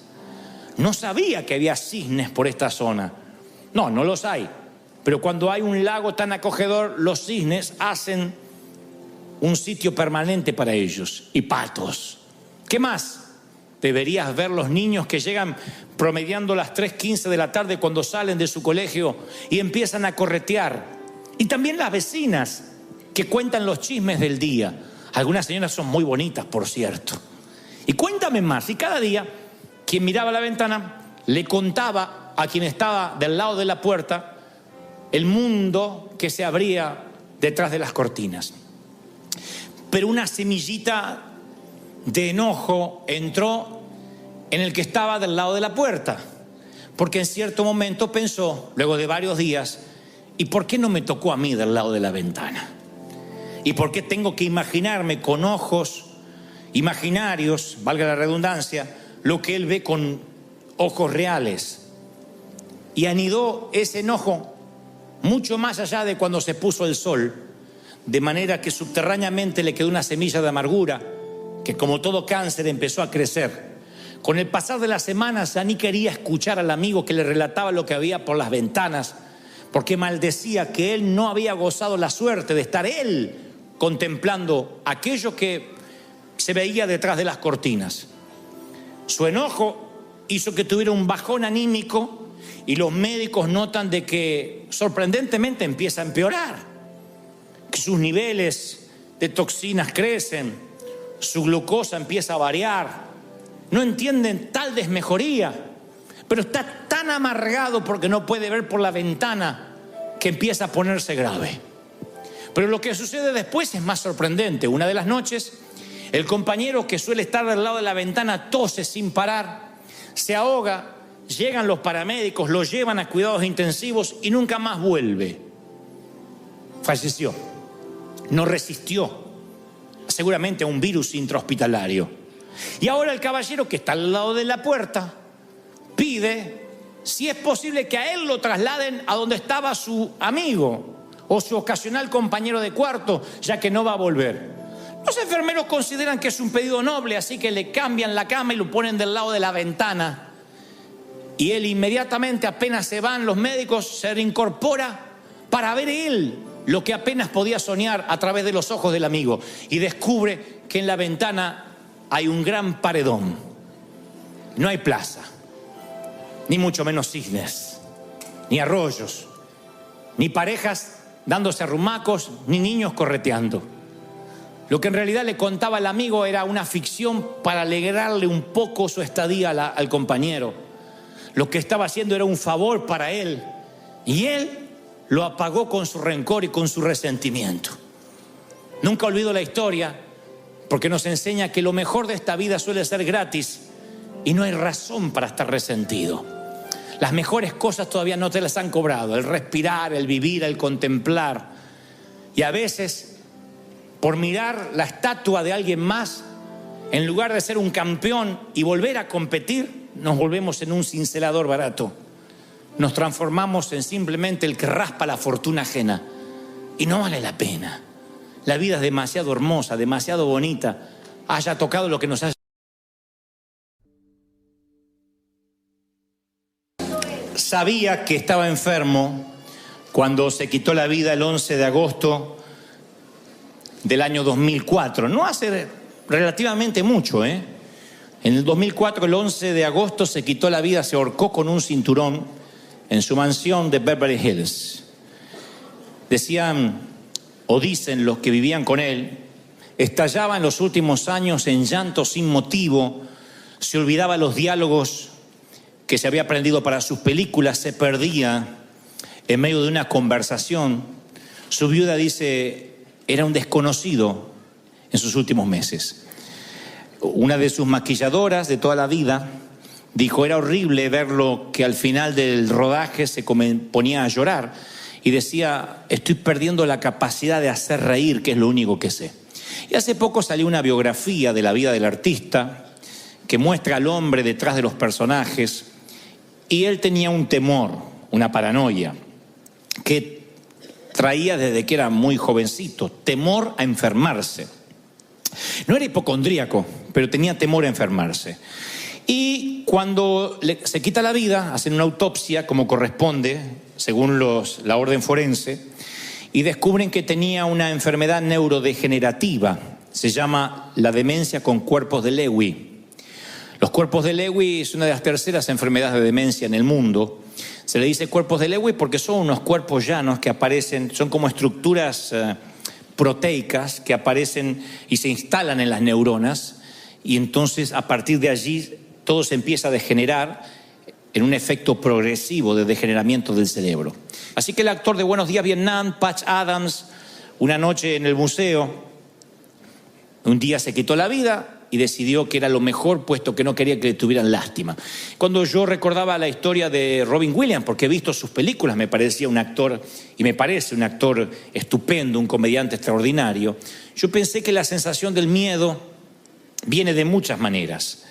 No sabía que había cisnes por esta zona. No los hay. Pero cuando hay un lago tan acogedor, los cisnes hacen un sitio permanente para ellos. Y patos. ¿Qué más? Deberías ver los niños que llegan promediando las 3:15 de la tarde cuando salen de su colegio y empiezan a corretear. Y también las vecinas que cuentan los chismes del día. Algunas señoras son muy bonitas, por cierto. Y cuéntame más. Y cada día, quien miraba la ventana le contaba a quien estaba del lado de la puerta el mundo que se abría detrás de las cortinas. Pero una semillita de enojo entró en el que estaba del lado de la puerta, porque en cierto momento pensó, luego de varios días, ¿y por qué no me tocó a mí del lado de la ventana? ¿Y por qué tengo que imaginarme con ojos imaginarios, valga la redundancia, lo que él ve con ojos reales? Y anidó ese enojo mucho más allá de cuando se puso el sol, de manera que subterráneamente le quedó una semilla de amargura que, como todo cáncer, empezó a crecer. Con el pasar de las semanas ya ni quería escuchar al amigo que le relataba lo que había por las ventanas, porque maldecía que él no había gozado la suerte de estar él contemplando aquello que se veía detrás de las cortinas. Su enojo hizo que tuviera un bajón anímico y los médicos notan de que sorprendentemente empieza a empeorar, que sus niveles de toxinas crecen, su glucosa empieza a variar. No entienden tal desmejoría, pero está tan amargado porque no puede ver por la ventana que empieza a ponerse grave. Pero lo que sucede después es más sorprendente. Una de las noches, el compañero que suele estar del lado de la ventana tose sin parar, se ahoga, llegan los paramédicos, lo llevan a cuidados intensivos y nunca más vuelve. Falleció. No resistió seguramente a un virus intrahospitalario. Y ahora el caballero que está al lado de la puerta pide si es posible que a él lo trasladen a donde estaba su amigo o su ocasional compañero de cuarto, ya que no va a volver. Los enfermeros consideran que es un pedido noble, así que le cambian la cama y lo ponen del lado de la ventana. Y él inmediatamente, apenas se van los médicos, se reincorpora para ver él lo que apenas podía soñar a través de los ojos del amigo. Y descubre que en la ventana hay un gran paredón. No hay plaza, ni mucho menos cisnes, ni arroyos, ni parejas dándose arrumacos, ni niños correteando. Lo que en realidad le contaba el amigo era una ficción para alegrarle un poco su estadía al compañero. Lo que estaba haciendo era un favor para él, y él lo apagó con su rencor y con su resentimiento. Nunca olvido la historia, porque nos enseña que lo mejor de esta vida suele ser gratis y no hay razón para estar resentido. Las mejores cosas todavía no te las han cobrado: el respirar, el vivir, el contemplar. Y a veces, por mirar la estatua de alguien más, en lugar de ser un campeón y volver a competir, nos volvemos en un cincelador barato. Nos transformamos en simplemente el que raspa la fortuna ajena. Y no vale la pena. La vida es demasiado hermosa, demasiado bonita. Haya tocado lo que nos haya. Sabía que estaba enfermo cuando se quitó la vida el 11 de agosto del año 2004. No hace relativamente mucho, En el 2004, el 11 de agosto, se quitó la vida, se ahorcó con un cinturón en su mansión de Beverly Hills. Decían, o dicen los que vivían con él, estallaba en los últimos años en llanto sin motivo, se olvidaba los diálogos que se había aprendido para sus películas, se perdía en medio de una conversación. Su viuda dice, era un desconocido en sus últimos meses. Una de sus maquilladoras de toda la vida dijo, era horrible verlo, que al final del rodaje se ponía a llorar y decía, estoy perdiendo la capacidad de hacer reír, que es lo único que sé. Y hace poco salió una biografía de la vida del artista que muestra al hombre detrás de los personajes, y él tenía un temor, una paranoia que traía desde que era muy jovencito, temor a enfermarse. No era hipocondríaco, pero tenía temor a enfermarse. Y cuando se quita la vida, hacen una autopsia como corresponde, según la orden forense, y descubren que tenía una enfermedad neurodegenerativa. Se llama la demencia con cuerpos de Lewy. Los cuerpos de Lewy es una de las terceras enfermedades de demencia en el mundo. Se le dice cuerpos de Lewy porque son unos cuerpos llanos que aparecen, son como estructuras proteicas que aparecen y se instalan en las neuronas, y entonces a partir de allí todo se empieza a degenerar en un efecto progresivo de degeneramiento del cerebro. Así que el actor de Buenos Días Vietnam, Patch Adams, una noche en el museo, un día se quitó la vida y decidió que era lo mejor, puesto que no quería que le tuvieran lástima. Cuando yo recordaba la historia de Robin Williams, porque he visto sus películas, me parecía un actor, y me parece un actor estupendo, un comediante extraordinario, yo pensé que la sensación del miedo viene de muchas maneras.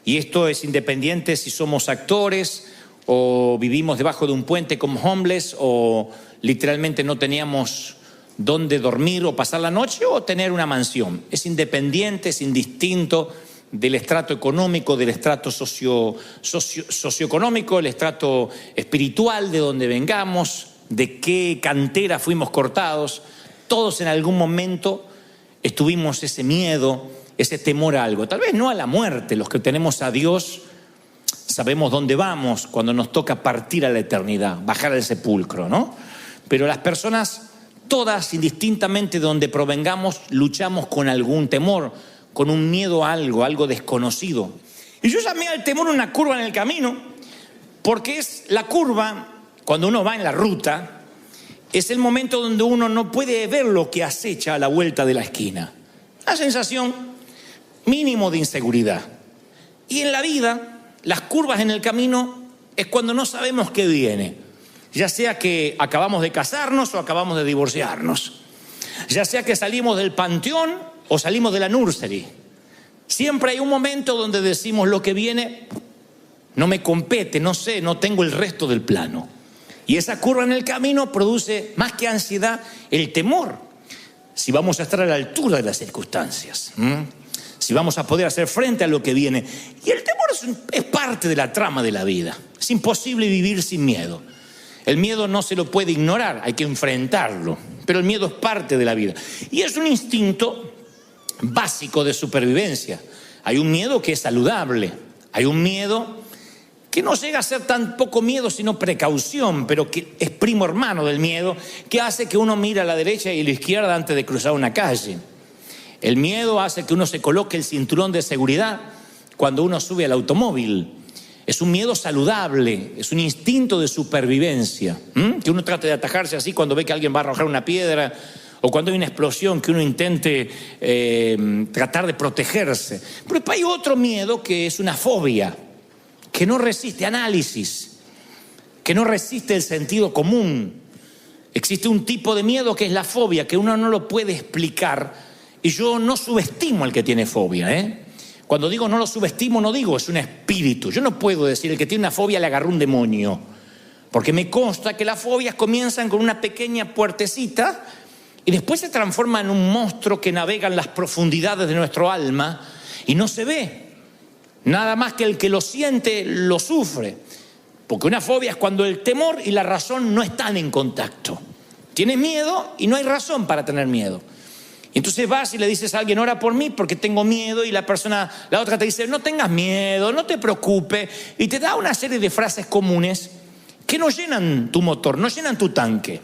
Y esto es independiente si somos actores o vivimos debajo de un puente como homeless, o literalmente no teníamos dónde dormir o pasar la noche, o tener una mansión. Es independiente, es indistinto del estrato económico, del estrato socioeconómico, el estrato espiritual, de donde vengamos, de qué cantera fuimos cortados. Todos en algún momento estuvimos ese miedo, ese temor a algo. Tal vez no a la muerte. Los que tenemos a Dios sabemos dónde vamos cuando nos toca partir a la eternidad, bajar al sepulcro, ¿no? Pero las personas, todas, indistintamente de donde provengamos, luchamos con algún temor, con un miedo a algo desconocido. Y yo llamé al temor una curva en el camino, porque es la curva, cuando uno va en la ruta, es el momento donde uno no puede ver lo que acecha a la vuelta de la esquina. Una sensación mínimo de inseguridad. Y en la vida, las curvas en el camino es cuando no sabemos qué viene. Ya sea que acabamos de casarnos o acabamos de divorciarnos. Ya sea que salimos del panteón o salimos de la nursery. Siempre hay un momento donde decimos, lo que viene no me compete, no sé, no tengo el resto del plano. Y esa curva en el camino produce, más que ansiedad, el temor. Si vamos a estar a la altura de las circunstancias, si vamos a poder hacer frente a lo que viene. Y el temor es parte de la trama de la vida. Es imposible vivir sin miedo. El miedo no se lo puede ignorar, hay que enfrentarlo. Pero el miedo es parte de la vida. Y es un instinto básico de supervivencia. Hay un miedo que es saludable. Hay un miedo que no llega a ser tan poco miedo sino precaución, pero que es primo hermano del miedo, que hace que uno mire a la derecha y a la izquierda antes de cruzar una calle. El miedo hace que uno se coloque el cinturón de seguridad cuando uno sube al automóvil. Es un miedo saludable, es un instinto de supervivencia, que uno trate de atajarse así cuando ve que alguien va a arrojar una piedra, o cuando hay una explosión, que uno intente tratar de protegerse. Pero hay otro miedo que es una fobia, que no resiste análisis, que no resiste el sentido común. Existe un tipo de miedo que es la fobia, que uno no lo puede explicar, y yo no subestimo al que tiene fobia, Cuando digo no lo subestimo, no digo es un espíritu. Yo no puedo decir el que tiene una fobia le agarró un demonio, porque me consta que las fobias comienzan con una pequeña puertecita y después se transforma en un monstruo que navega en las profundidades de nuestro alma y no se ve. Nada más que el que lo siente lo sufre. Porque una fobia es cuando el temor y la razón no están en contacto. Tienes miedo y no hay razón para tener miedo. Y entonces vas y le dices a alguien, ora por mí porque tengo miedo, y la otra te dice, no tengas miedo, no te preocupes, y te da una serie de frases comunes que no llenan tu motor, no llenan tu tanque,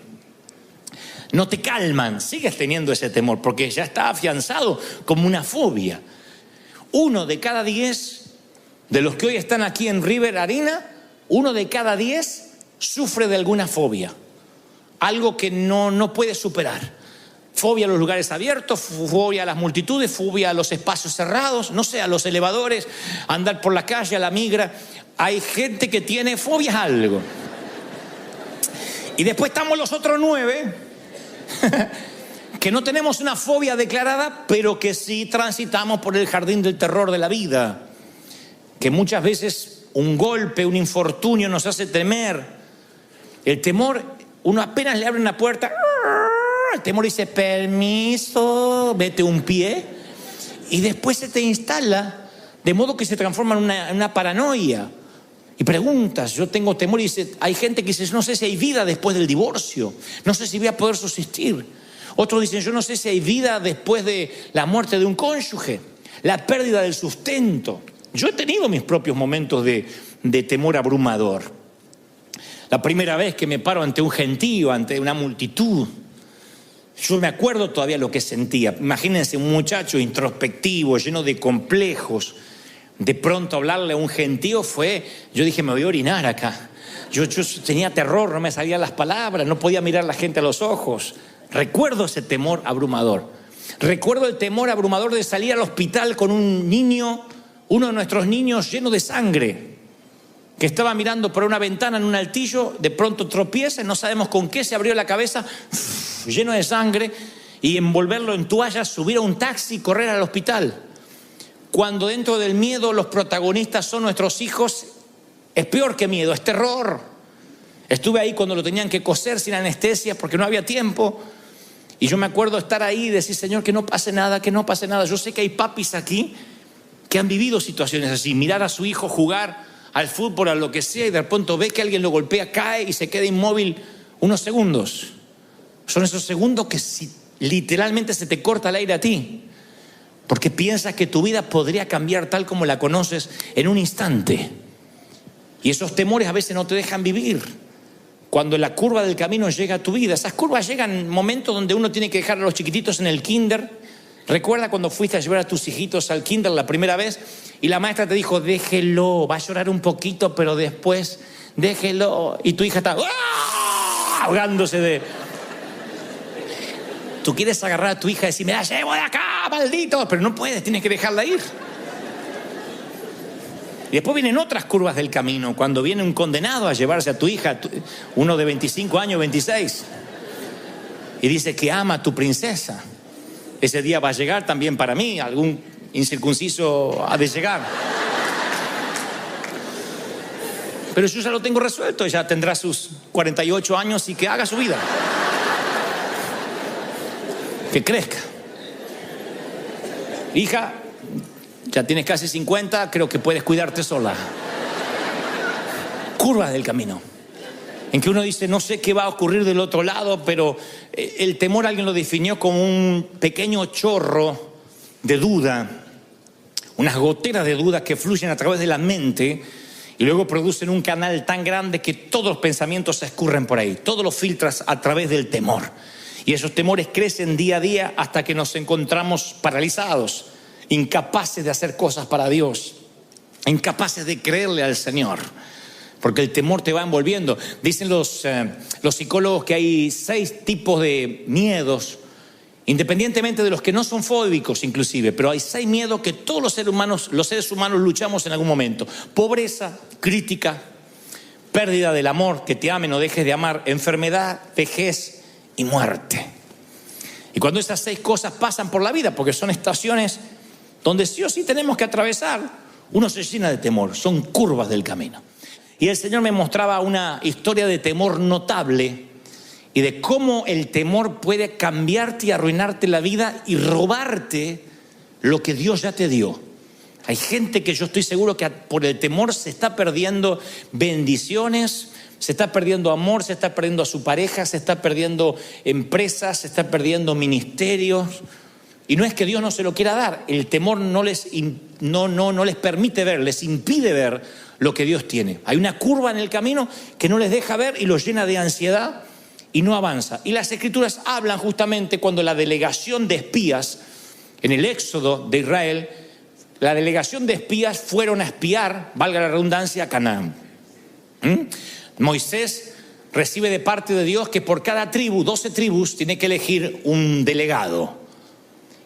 no te calman, sigues teniendo ese temor porque ya está afianzado como una fobia. 1 de cada 10 de los que hoy están aquí en River Arena, 1 de cada 10 sufre de alguna fobia, algo que no puede superar. Fobia a los lugares abiertos, fobia a las multitudes, fobia a los espacios cerrados, no sé, a los elevadores, a andar por la calle, a la migra. Hay gente que tiene fobias a algo. Y después estamos los otros 9 que no tenemos una fobia declarada, pero que sí transitamos por el jardín del terror de la vida, que muchas veces un golpe, un infortunio nos hace temer. El temor, uno apenas le abre una puerta, el temor dice, permiso, vete un pie, y después se te instala, de modo que se transforma en una paranoia. Y preguntas, yo tengo temor, y dice, hay gente que dice, no sé si hay vida después del divorcio, no sé si voy a poder subsistir. Otros dicen, yo no sé si hay vida después de la muerte de un cónyuge, la pérdida del sustento. Yo he tenido mis propios momentos de temor abrumador. La primera vez que me paro ante un gentío, ante una multitud, yo me acuerdo todavía lo que sentía. Imagínense un muchacho introspectivo, lleno de complejos. De pronto hablarle a un gentío yo dije, me voy a orinar acá. Yo tenía terror, no me salían las palabras, no podía mirar a la gente a los ojos. Recuerdo ese temor abrumador. Recuerdo el temor abrumador de salir al hospital con un niño, uno de nuestros niños lleno de sangre, que estaba mirando por una ventana en un altillo, de pronto tropieza, no sabemos con qué, se abrió la cabeza, lleno de sangre, y envolverlo en toallas, subir a un taxi y correr al hospital. Cuando dentro del miedo los protagonistas son nuestros hijos, es peor que miedo, es terror. Estuve ahí cuando lo tenían que coser sin anestesia porque no había tiempo. Y yo me acuerdo estar ahí y decir, Señor, que no pase nada, que no pase nada. Yo sé que hay papis aquí que han vivido situaciones así. Mirar a su hijo jugar al fútbol, a lo que sea, y de pronto ve que alguien lo golpea, cae y se queda inmóvil unos segundos. Son esos segundos que literalmente se te corta el aire a ti, porque piensas que tu vida podría cambiar tal como la conoces en un instante. Y esos temores a veces no te dejan vivir. Cuando la curva del camino llega a tu vida, esas curvas llegan en momentos donde uno tiene que dejar a los chiquititos en el kinder. Recuerda cuando fuiste a llevar a tus hijitos al kinder la primera vez y la maestra te dijo, déjelo, va a llorar un poquito, pero después déjelo. Y tu hija está ahogándose de... Tú quieres agarrar a tu hija y decir, me la llevo de acá, maldito, pero no puedes, tienes que dejarla ir. Y después vienen otras curvas del camino, cuando viene un condenado a llevarse a tu hija, uno de 25 años, 26, y dice que ama a tu princesa. Ese día va a llegar también para mí, algún incircunciso ha de llegar. Pero yo ya lo tengo resuelto, ella tendrá sus 48 años y que haga su vida. Que crezca. Hija, ya tienes casi 50, creo que puedes cuidarte sola. Curvas del camino, en que uno dice, no sé qué va a ocurrir del otro lado, pero el temor alguien lo definió como un pequeño chorro de duda, unas goteras de duda que fluyen a través de la mente y luego producen un canal tan grande que todos los pensamientos se escurren por ahí, todos los filtras a través del temor. Y esos temores crecen día a día hasta que nos encontramos paralizados, incapaces de hacer cosas para Dios, incapaces de creerle al Señor, porque el temor te va envolviendo. Dicen los psicólogos que hay 6 tipos de miedos, independientemente de los que no son fóbicos inclusive, pero hay 6 miedos que todos los seres humanos luchamos en algún momento: pobreza, crítica, pérdida del amor, que te amen o dejes de amar, enfermedad, vejez y muerte. Y cuando esas 6 cosas pasan por la vida, porque son estaciones donde sí o sí tenemos que atravesar, uno se llena de temor, son curvas del camino. Y el Señor me mostraba una historia de temor notable y de cómo el temor puede cambiarte y arruinarte la vida y robarte lo que Dios ya te dio. Hay gente que yo estoy seguro que por el temor se está perdiendo bendiciones, se está perdiendo amor, se está perdiendo a su pareja, se está perdiendo empresas, se está perdiendo ministerios. Y no es que Dios no se lo quiera dar, el temor no les permite ver, les impide ver lo que Dios tiene. Hay una curva en el camino que no les deja ver y los llena de ansiedad y no avanza. Y las Escrituras hablan justamente cuando la delegación de espías, en el éxodo de Israel, la delegación de espías fueron a espiar, valga la redundancia, a Canaán. Moisés recibe de parte de Dios que por cada tribu, 12 tribus, tiene que elegir un delegado.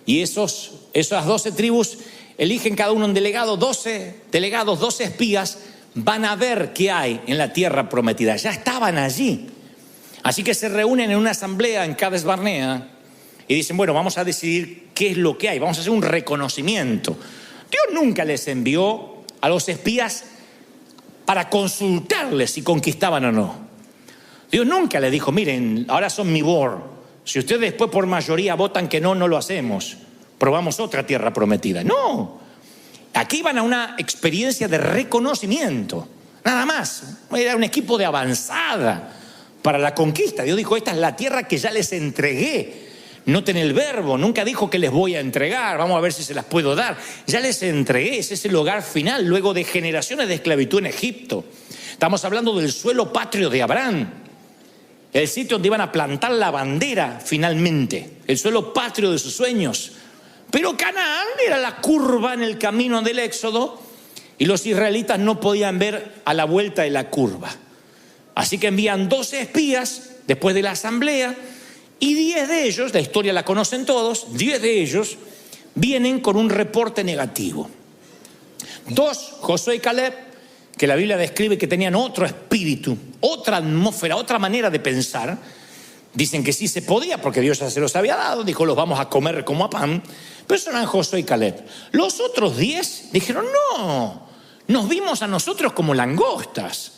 Y esas 12 tribus eligen cada uno un delegado, 12 delegados, 12 espías, van a ver qué hay en la tierra prometida. Ya estaban allí. Así que se reúnen en una asamblea en Cades Barnea y dicen, bueno, vamos a decidir qué es lo que hay, vamos a hacer un reconocimiento. Dios nunca les envió a los espías para consultarles si conquistaban o no. Dios nunca les dijo, miren, ahora son mi board. Si ustedes después por mayoría votan que no, no lo hacemos. Probamos otra tierra prometida. No. Aquí van a una experiencia de reconocimiento. Nada más. Era un equipo de avanzada para la conquista. Dios dijo, esta es la tierra que ya les entregué. Noten el verbo, nunca dijo que les voy a entregar, vamos a ver si se las puedo dar. Ya les entregué, ese es el hogar final, luego de generaciones de esclavitud en Egipto. Estamos hablando del suelo patrio de Abraham, el sitio donde iban a plantar la bandera finalmente, el suelo patrio de sus sueños. Pero Canaán era la curva en el camino del Éxodo y los israelitas no podían ver a la vuelta de la curva. Así que envían 12 espías después de la asamblea. Y 10 de ellos, la historia la conocen todos, 10 de ellos vienen con un reporte negativo. 2, Josué y Caleb, que la Biblia describe que tenían otro espíritu, otra atmósfera, otra manera de pensar. Dicen que sí se podía porque Dios ya se los había dado, dijo los vamos a comer como a pan. Pero eso eran Josué y Caleb. Los otros 10 dijeron no, nos vimos a nosotros como langostas.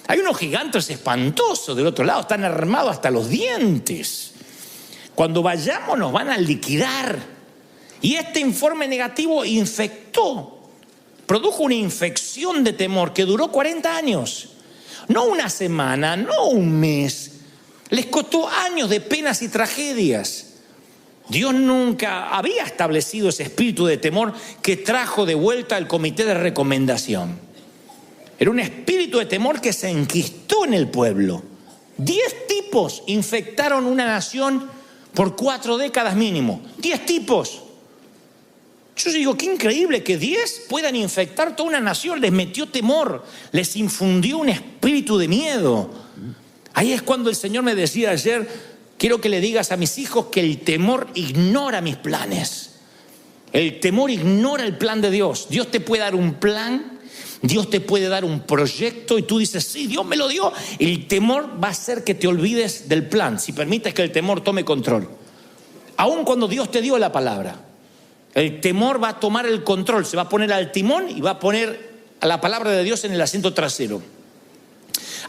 Hay unos gigantes espantosos del otro lado, están armados hasta los dientes. Cuando vayamos nos van a liquidar. Y este informe negativo produjo una infección de temor que duró 40 años. No una semana, no un mes. Les costó años de penas y tragedias. Dios nunca había establecido ese espíritu de temor que trajo de vuelta al comité de recomendación. Era un espíritu de temor que se enquistó en el pueblo. 10 tipos infectaron una nación por 4 décadas mínimo. 10 tipos. Yo digo, qué increíble que 10 puedan infectar toda una nación. Les metió temor, les infundió un espíritu de miedo. Ahí es cuando el Señor me decía ayer, quiero que le digas a mis hijos que el temor ignora mis planes. El temor ignora el plan de Dios. Dios te puede dar un plan, Dios te puede dar un proyecto y tú dices, sí, Dios me lo dio. El temor va a hacer que te olvides del plan, si permites que el temor tome control. Aun cuando Dios te dio la palabra, el temor va a tomar el control, se va a poner al timón y va a poner a la palabra de Dios en el asiento trasero.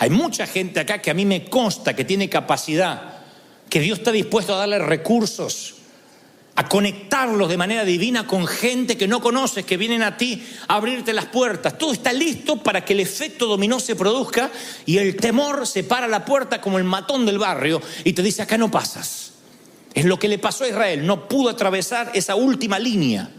Hay mucha gente acá que a mí me consta que tiene capacidad, que Dios está dispuesto a darle recursos, a conectarlos de manera divina con gente que no conoces, que vienen a ti a abrirte las puertas. Todo está listo para que el efecto dominó se produzca y el temor se para la puerta como el matón del barrio y te dice: acá no pasas. Es lo que le pasó a Israel, no pudo atravesar esa última línea.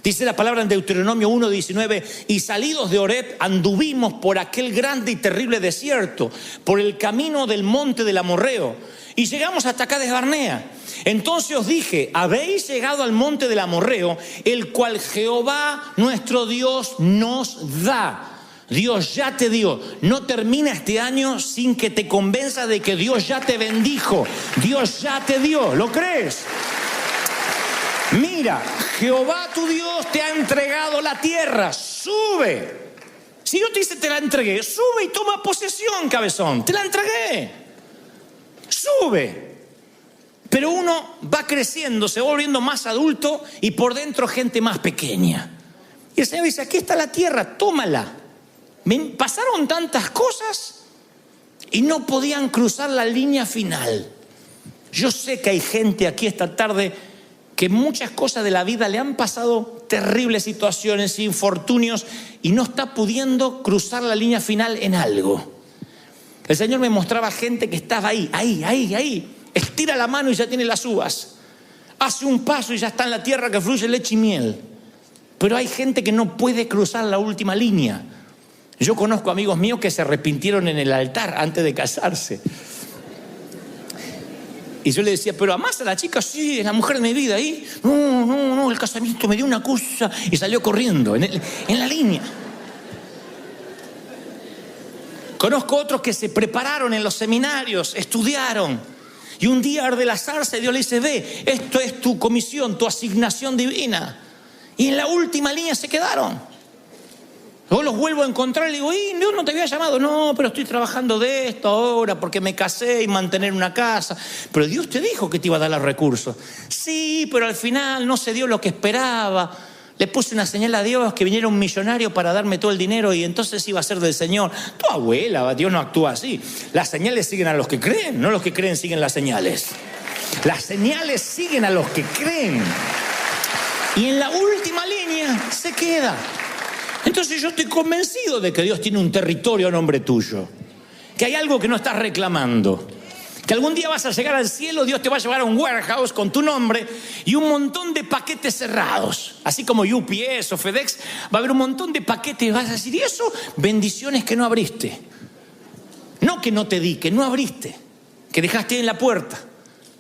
Dice la palabra en Deuteronomio 1:19: y salidos de Horeb anduvimos por aquel grande y terrible desierto, por el camino del monte del Amorreo, y llegamos hasta Cades Barnea. Entonces os dije: habéis llegado al monte del Amorreo, el cual Jehová nuestro Dios nos da. Dios ya te dio. No termina este año sin que te convenza de que Dios ya te bendijo. Dios ya te dio. ¿Lo crees? Mira, Jehová tu Dios te ha entregado la tierra. Sube. Si yo te dice te la entregué, sube y toma posesión, cabezón. Te la entregué. Sube. Pero uno va creciendo, se va volviendo más adulto y por dentro gente más pequeña. Y el Señor dice: aquí está la tierra, tómala. Pasaron tantas cosas y no podían cruzar la línea final. Yo sé que hay gente aquí esta tarde que muchas cosas de la vida le han pasado terribles situaciones, infortunios, y no está pudiendo cruzar la línea final en algo. El Señor me mostraba gente que estaba ahí. Estira la mano y ya tiene las uvas. Hace un paso y ya está en la tierra que fluye leche y miel. Pero hay gente que no puede cruzar la última línea. Yo conozco amigos míos que se arrepintieron en el altar antes de casarse. Y yo le decía: ¿pero amás a la chica? Sí, es la mujer de mi vida. ¿Y? No, el casamiento me dio una cosa. Y salió corriendo en la línea. Conozco otros que se prepararon en los seminarios, estudiaron. Y un día arde la zarza y Dios le dice: ve, esto es tu comisión, tu asignación divina. Y en la última línea se quedaron. Luego los vuelvo a encontrar y le digo: ¿y Dios no te había llamado? No, pero estoy trabajando de esto ahora porque me casé y mantener una casa. Pero Dios te dijo que te iba a dar los recursos. Sí, pero al final no se dio lo que esperaba. Le puse una señal a Dios que viniera un millonario para darme todo el dinero y entonces iba a ser del Señor. Tu abuela, Dios no actúa así. Las señales siguen a los que creen, no los que creen siguen las señales. Las señales siguen a los que creen. Y en la última línea se queda. Entonces yo estoy convencido de que Dios tiene un territorio a nombre tuyo, que hay algo que no estás reclamando, que algún día vas a llegar al cielo, Dios te va a llevar a un warehouse con tu nombre y un montón de paquetes cerrados, así como UPS o FedEx. Va a haber un montón de paquetes y vas a decir: ¿y eso? Bendiciones que no abriste. No que no te di, que no abriste, que dejaste en la puerta.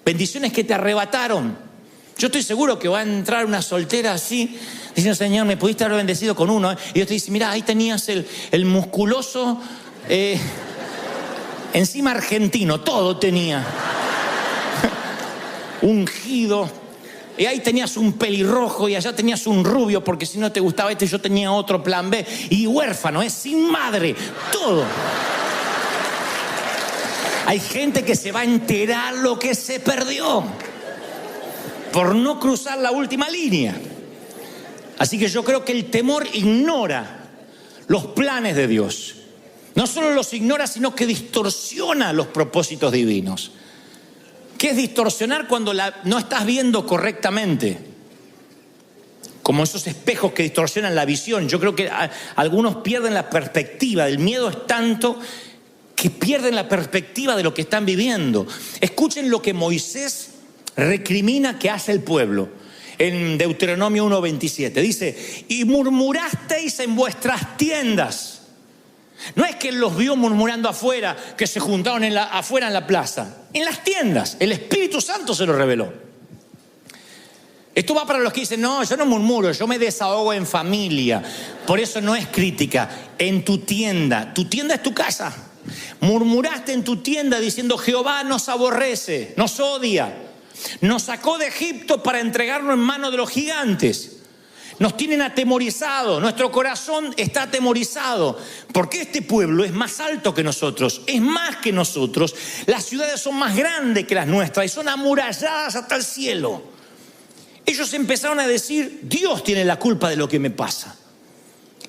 Bendiciones que te arrebataron. Yo estoy seguro que va a entrar una soltera así, diciendo: Señor, me pudiste haber bendecido con uno. Y Dios te dice: mira, ahí tenías el musculoso, encima argentino, todo tenía. Ungido. Y ahí tenías un pelirrojo y allá tenías un rubio, porque si no te gustaba este, yo tenía otro plan B. Y huérfano, sin madre, todo. Hay gente que se va a enterar lo que se perdió por no cruzar la última línea. Así que yo creo que el temor ignora los planes de Dios. No solo los ignora, sino que distorsiona los propósitos divinos. ¿Qué es distorsionar? Cuando no estás viendo correctamente. Como esos espejos que distorsionan la visión. Yo creo que algunos pierden la perspectiva. El miedo es tanto que pierden la perspectiva de lo que están viviendo. Escuchen lo que Moisés recrimina que hace el pueblo en Deuteronomio 1:27. Dice: y murmurasteis en vuestras tiendas. No es que él los vio murmurando afuera, que se juntaron afuera en la plaza. En las tiendas. El Espíritu Santo se lo reveló. Esto va para los que dicen: no, yo no murmuro, yo me desahogo en familia. Por eso no es crítica. En tu tienda es tu casa. Murmuraste en tu tienda diciendo: Jehová nos aborrece, nos odia. Nos sacó de Egipto para entregarnos en manos de los gigantes. Nos tienen atemorizados, nuestro corazón está atemorizado, porque este pueblo es más alto que nosotros, es más que nosotros. Las ciudades son más grandes que las nuestras y son amuralladas hasta el cielo. Ellos empezaron a decir: Dios tiene la culpa de lo que me pasa.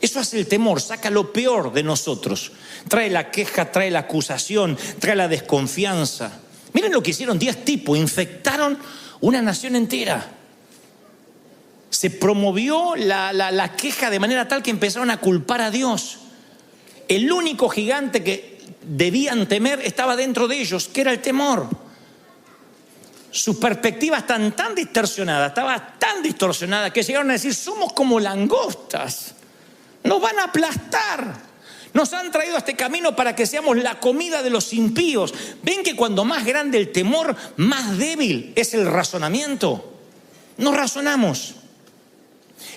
Eso hace el temor, saca lo peor de nosotros. Trae la queja, trae la acusación, trae la desconfianza. Miren lo que hicieron 10 tipos, infectaron una nación entera. Se promovió la queja de manera tal que empezaron a culpar a Dios. El único gigante que debían temer estaba dentro de ellos, que era el temor. Sus perspectivas estaban tan distorsionadas, estaba tan distorsionada que llegaron a decir: somos como langostas, nos van a aplastar, nos han traído a este camino para que seamos la comida de los impíos. Ven que cuando más grande el temor, más débil es el razonamiento. No razonamos.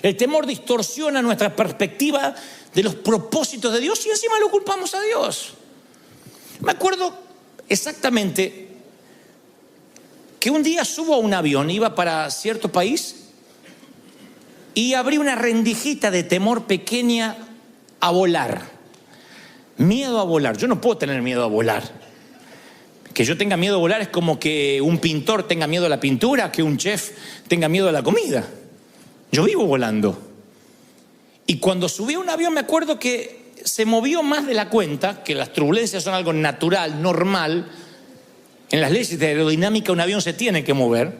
El temor distorsiona nuestra perspectiva de los propósitos de Dios y encima lo culpamos a Dios. Me acuerdo exactamente que un día subo a un avión, iba para cierto país y abrí una rendijita de temor pequeña a volar. Miedo a volar. Yo no puedo tener miedo a volar. Que yo tenga miedo a volar es como que un pintor tenga miedo a la pintura, que un chef tenga miedo a la comida. Yo vivo volando. Y cuando subí a un avión me acuerdo que se movió más de la cuenta, que las turbulencias son algo natural, normal. En las leyes de aerodinámica un avión se tiene que mover.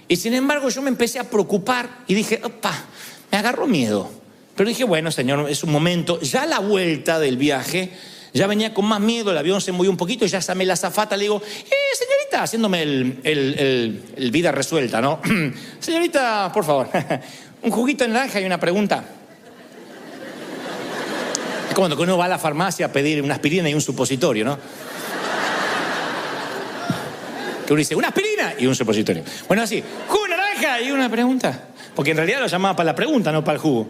Y sin embargo yo me empecé a preocupar y dije: opa, me agarró miedo. Pero dije: bueno, Señor, es un momento. Ya a la vuelta del viaje ya venía con más miedo, el avión se movió un poquito y ya llamé a la azafata, le digo: señorita, haciéndome el vida resuelta, ¿no? Señorita, por favor, un juguito de naranja y una pregunta. Es como cuando uno va a la farmacia a pedir una aspirina y un supositorio, ¿no? Que uno dice: una aspirina y un supositorio. Bueno, así, jugo de naranja y una pregunta. Porque en realidad lo llamaba para la pregunta, no para el jugo.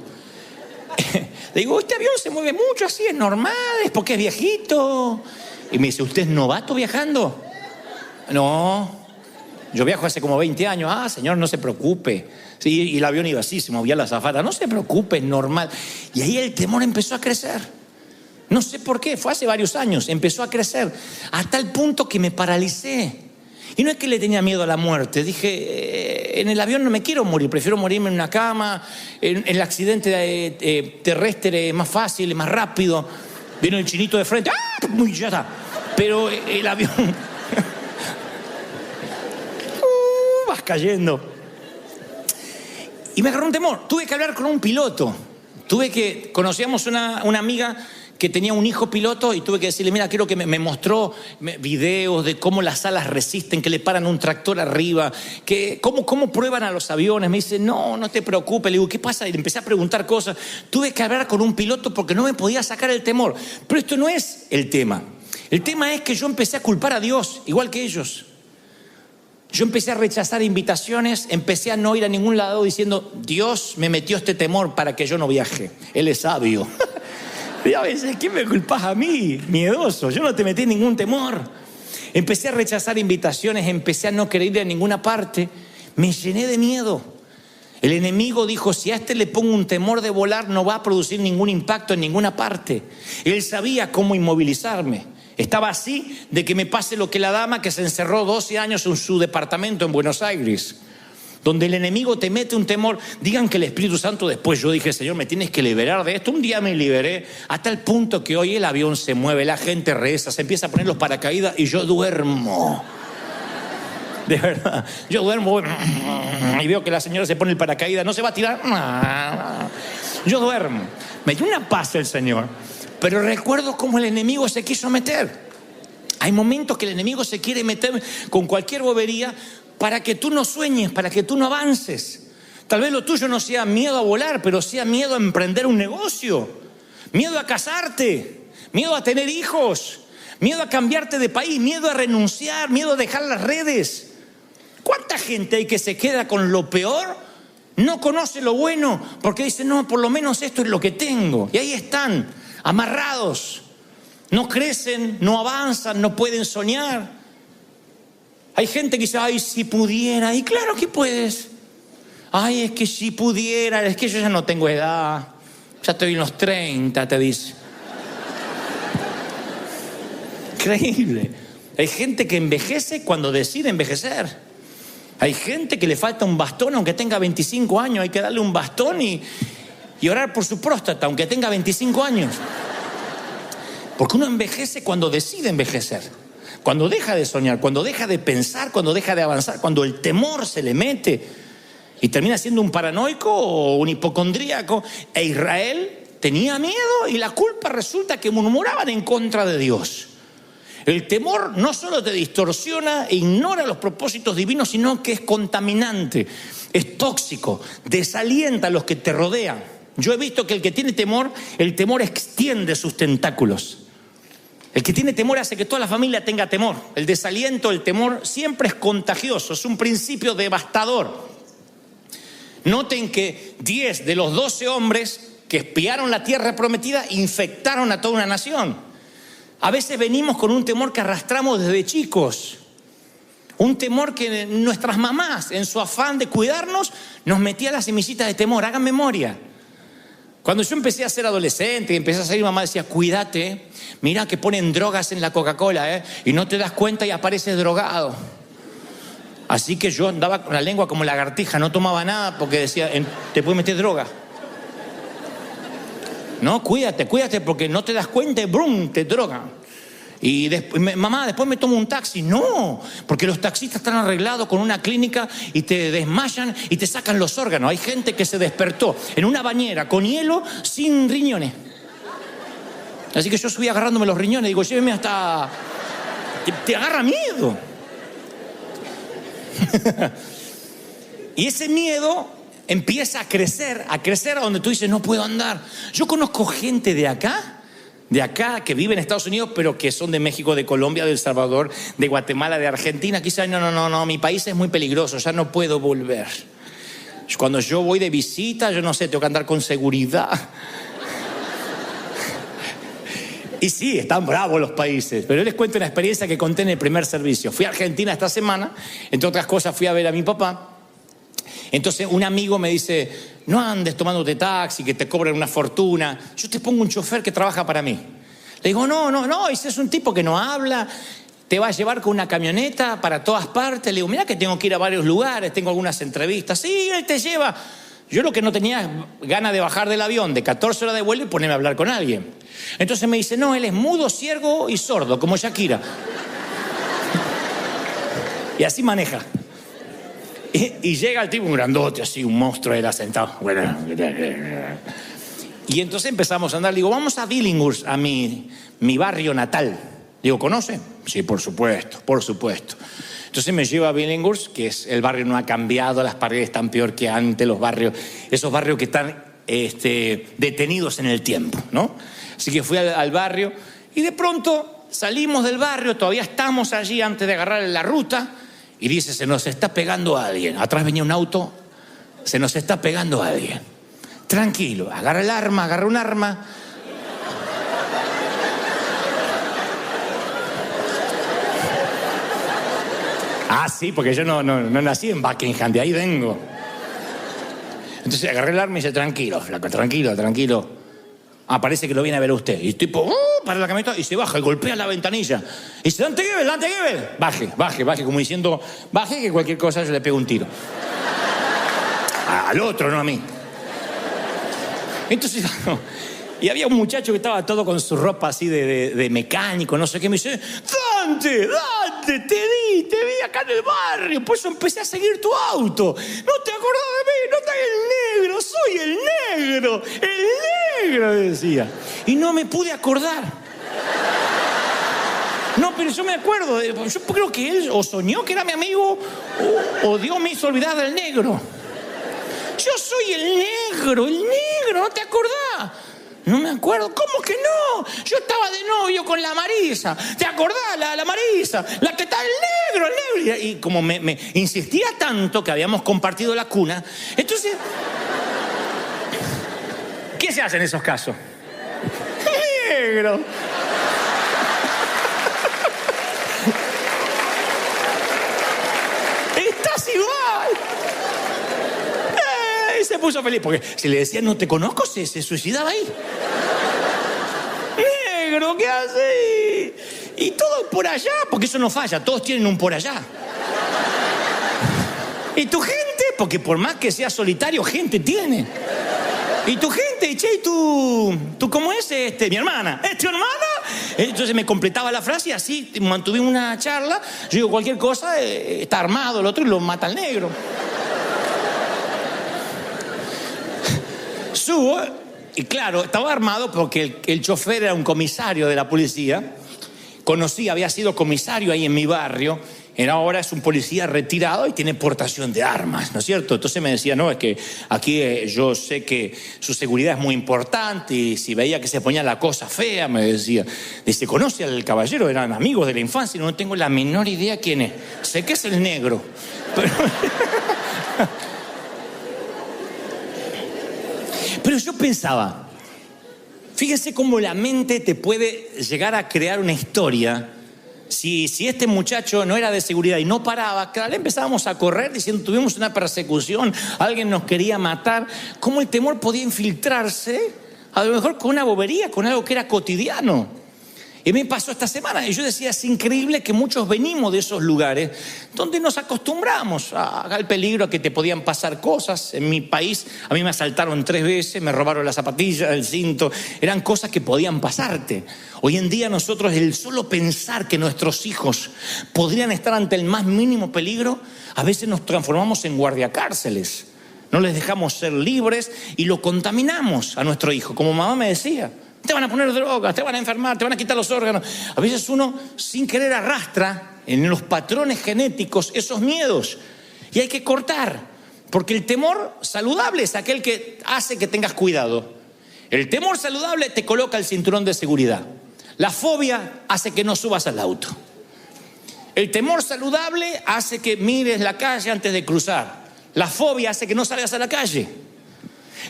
Le digo: este avión se mueve mucho así, es normal, es porque es viejito. Y me dice: ¿usted es novato viajando? No, yo viajo hace como 20 años. Ah, señor, no se preocupe. Sí, y el avión iba así, se movía la azafata. No se preocupe, es normal. Y ahí el temor empezó a crecer. No sé por qué, fue hace varios años, empezó a crecer. A tal punto que me paralicé. Y no es que le tenía miedo a la muerte. Dije: en el avión no me quiero morir, prefiero morirme en una cama. En el accidente terrestre es más fácil, es más rápido. Viene el chinito de frente, ¡ah! Uy, ya está. Pero el avión vas cayendo. Y me agarró un temor. Tuve que hablar con un piloto. Conocíamos una amiga que tenía un hijo piloto y tuve que decirle: mira, quiero que me mostró videos de cómo las alas resisten, que le paran un tractor arriba, que cómo prueban a los aviones. Me dice: no te preocupes. Le digo: ¿qué pasa? Y le empecé a preguntar cosas. Tuve que hablar con un piloto porque no me podía sacar el temor. Pero esto no es el tema. El tema es que yo empecé a culpar a Dios, igual que ellos. Yo empecé a rechazar invitaciones, empecé a no ir a ningún lado diciendo: Dios me metió este temor para que yo no viaje. Él es sabio. Y a veces, ¿quién me culpas a mí? Miedoso, yo no te metí ningún temor. Empecé a rechazar invitaciones, empecé a no querer ir a ninguna parte. Me llené de miedo. El enemigo dijo: si a este le pongo un temor de volar, no va a producir ningún impacto en ninguna parte. Él sabía cómo inmovilizarme. Estaba así de que me pase lo que la dama que se encerró 12 años en su departamento en Buenos Aires, donde el enemigo te mete un temor. Digan que el Espíritu Santo después, yo dije: Señor, me tienes que liberar de esto. Un día me liberé, hasta el punto que hoy el avión se mueve, la gente reza, se empieza a poner los paracaídas y yo duermo. De verdad, yo duermo y veo que la señora se pone el paracaídas, no se va a tirar. Yo duermo. Me dio una paz el Señor. Pero recuerdo cómo el enemigo se quiso meter. Hay momentos que el enemigo se quiere meter con cualquier bobería para que tú no sueñes, para que tú no avances. Tal vez lo tuyo no sea miedo a volar, pero sea miedo a emprender un negocio, miedo a casarte, miedo a tener hijos, miedo a cambiarte de país, miedo a renunciar, miedo a dejar las redes. ¿Cuánta gente hay que se queda con lo peor? No conoce lo bueno porque dice: no, por lo menos esto es lo que tengo. Y ahí están, amarrados. No crecen, no avanzan, no pueden soñar. Hay gente que dice: ay, si pudiera. Y claro que puedes. Ay, es que si pudiera, es que yo ya no tengo edad. Ya estoy en los 30, te dice. Increíble. Hay gente que envejece cuando decide envejecer. Hay gente que le falta un bastón aunque tenga 25 años. Hay que darle un bastón y y orar por su próstata, aunque tenga 25 años. Porque uno envejece cuando decide envejecer, cuando deja de soñar, cuando deja de pensar, cuando deja de avanzar, cuando el temor se le mete y termina siendo un paranoico o un hipocondríaco. E Israel tenía miedo y la culpa resulta que murmuraban en contra de Dios. El temor no solo te distorsiona e ignora los propósitos divinos, sino que es contaminante, es tóxico, desalienta a los que te rodean. Yo he visto que el que tiene temor, el temor extiende sus tentáculos. El que tiene temor hace que toda la familia tenga temor. El desaliento, el temor siempre es contagioso, es un principio devastador. Noten que 10 de los 12 hombres que espiaron la tierra prometida infectaron a toda una nación. A veces venimos con un temor que arrastramos desde chicos. Un temor que nuestras mamás, en su afán de cuidarnos, nos metían las semillitas de temor. Hagan memoria. Cuando yo empecé a ser adolescente y empecé a salir, mamá decía, cuídate, mira que ponen drogas en la Coca-Cola, y no te das cuenta y apareces drogado. Así que yo andaba con la lengua como lagartija, no tomaba nada porque decía, te puede meter droga. No, cuídate porque no te das cuenta y brum, te drogan. Y después, mamá, después me tomo un taxi. No, porque los taxistas están arreglados con una clínica y te desmayan y te sacan los órganos. Hay gente que se despertó en una bañera con hielo sin riñones. Así que yo subí agarrándome los riñones. Digo, lléveme hasta... Te agarra miedo. Y ese miedo empieza a crecer a donde tú dices, no puedo andar. Yo conozco gente de acá que vive en Estados Unidos, pero que son de México, de Colombia, de El Salvador, de Guatemala, de Argentina. Quizás no, mi país es muy peligroso, ya no puedo volver. Cuando yo voy de visita, yo no sé, tengo que andar con seguridad. Y sí, están bravos los países, pero yo les cuento una experiencia que conté en el primer servicio. Fui a Argentina esta semana, entre otras cosas fui a ver a mi papá. Entonces un amigo me dice, no andes tomándote taxi, que te cobren una fortuna. Yo te pongo un chofer que trabaja para mí. Le digo, no, ese es un tipo que no habla, te va a llevar con una camioneta para todas partes. Le digo, mira que tengo que ir a varios lugares, tengo algunas entrevistas. Sí, él te lleva. Yo lo que no tenía ganas de bajar del avión de 14 horas de vuelo y ponerme a hablar con alguien. Entonces me dice, no, él es mudo, ciego y sordo, como Shakira. Y así maneja. Y llega el tipo, un grandote, así, un monstruo, era sentado. Y entonces empezamos a andar. Le digo, vamos a Billinghurst, a mi barrio natal. Digo, ¿conoce? Sí, por supuesto. Entonces me lleva a Billinghurst, que es el barrio no ha cambiado, las paredes están peor que antes, los barrios, esos barrios que están detenidos en el tiempo, ¿no? Así que fui al barrio y de pronto salimos del barrio, todavía estamos allí antes de agarrar la ruta. Y dice, se nos está pegando a alguien. Atrás venía un auto, se nos está pegando a alguien. Tranquilo, agarra un arma. Ah, sí, porque yo no nací en Buckingham, de ahí vengo. Entonces agarré el arma y dice, tranquilo, flaco, tranquilo. Ah, parece que lo viene a ver usted. Y el tipo, para la camioneta y se baja y golpea la ventanilla. Y dice, Dante Gebel. Baje, como diciendo, baje que cualquier cosa yo le pego un tiro. Al otro, no a mí. Entonces, y había un muchacho que estaba todo con su ropa así de mecánico, no sé qué, me dice, Dante, te vi acá en el barrio, por eso empecé a seguir tu auto. No te acordás de mí, no estás el negro, soy el negro, decía. Y no me pude acordar. No, pero yo me acuerdo, yo creo que él o soñó que era mi amigo o Dios me hizo olvidar del negro. Yo soy el negro, ¿no te acordás? No me acuerdo. ¿Cómo que no? Yo estaba de novio con la Marisa. ¿Te acordás? La Marisa. La que está el negro. Y como me insistía tanto que habíamos compartido la cuna, entonces... ¿Qué se hace en esos casos? Negro. Estás igual. Y se puso feliz, porque si le decía no te conozco, se suicidaba ahí. Negro, ¿qué haces? Y todo por allá, porque eso no falla, todos tienen un por allá. Y tu gente, porque por más que sea solitario, gente tiene. Y tu gente, che, ¿tú cómo es? Mi hermana. ¿Es tu hermana? Entonces me completaba la frase y así mantuvimos una charla. Yo digo, cualquier cosa, está armado el otro y lo mata al negro. Subo, y claro, estaba armado porque el chofer era un comisario de la policía. Había sido comisario ahí en mi barrio. Ahora es un policía retirado y tiene portación de armas, ¿no es cierto? Entonces me decía, no, es que aquí yo sé que su seguridad es muy importante y si veía que se ponía la cosa fea, me decía. Dice, ¿conoce al caballero? Eran amigos de la infancia y no tengo la menor idea quién es. Sé que es el negro. Pero yo pensaba, fíjense cómo la mente te puede llegar a crear una historia. Si este muchacho no era de seguridad y no paraba, claro, empezábamos a correr diciendo, tuvimos una persecución, alguien nos quería matar. ¿Cómo el temor podía infiltrarse? A lo mejor con una bobería, con algo que era cotidiano. Y me pasó esta semana y yo decía, es increíble que muchos venimos de esos lugares donde nos acostumbramos al peligro, a que te podían pasar cosas. En mi país a mí me asaltaron 3 veces, me robaron las zapatillas, el cinto, eran cosas que podían pasarte. Hoy en día nosotros, el solo pensar que nuestros hijos podrían estar ante el más mínimo peligro, a veces nos transformamos en guardiacárceles. No les dejamos ser libres y lo contaminamos a nuestro hijo. Como mamá me decía, te van a poner drogas, te van a enfermar, te van a quitar los órganos. A veces uno sin querer arrastra en los patrones genéticos esos miedos. Y hay que cortar, porque el temor saludable es aquel que hace que tengas cuidado. El temor saludable te coloca el cinturón de seguridad. La fobia hace que no subas al auto. El temor saludable hace que mires la calle antes de cruzar. La fobia hace que no salgas a la calle.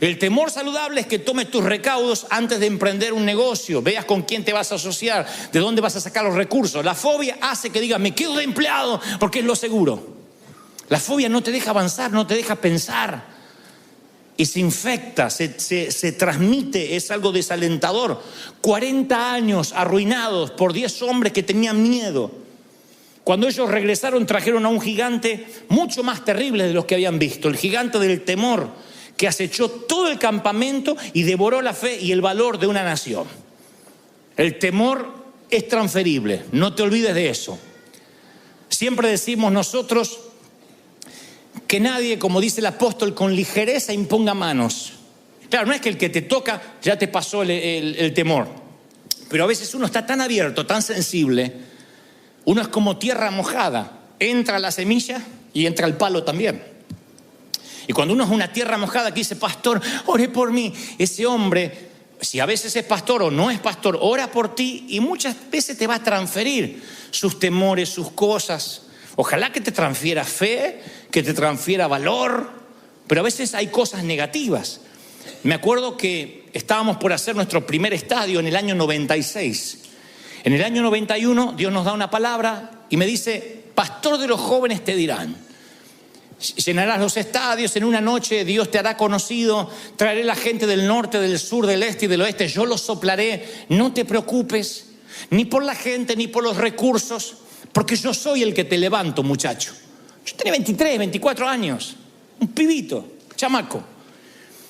El temor saludable es que tomes tus recaudos antes de emprender un negocio, veas con quién te vas a asociar, de dónde vas a sacar los recursos. La fobia hace que digas, me quedo de empleado porque es lo seguro. La fobia no te deja avanzar, no te deja pensar. Y se infecta, se transmite, es algo desalentador. 40 años arruinados por 10 hombres que tenían miedo. Cuando ellos regresaron trajeron a un gigante mucho más terrible de los que habían visto, el gigante del temor, que acechó todo el campamento y devoró la fe y el valor de una nación. El temor es transferible, no te olvides de eso. Siempre decimos nosotros que nadie, como dice el apóstol, con ligereza imponga manos. Claro, no es que el que te toca ya te pasó el temor, pero a veces uno está tan abierto, tan sensible, uno es como tierra mojada, entra la semilla y entra el palo también. Y cuando uno es una tierra mojada que dice, pastor, ore por mí, ese hombre, si a veces es pastor o no es pastor, ora por ti y muchas veces te va a transferir sus temores, sus cosas. Ojalá que te transfiera fe, que te transfiera valor, pero a veces hay cosas negativas. Me acuerdo que estábamos por hacer nuestro primer estadio en el año 96. En el año 91 Dios nos da una palabra y me dice, pastor de los jóvenes te dirán, llenarás los estadios, en una noche Dios te hará conocido, traeré la gente del norte, del sur, del este y del oeste, yo los soplaré, no te preocupes, ni por la gente, ni por los recursos, porque yo soy el que te levanto, muchacho. Yo tenía 23, 24 años, un pibito, chamaco.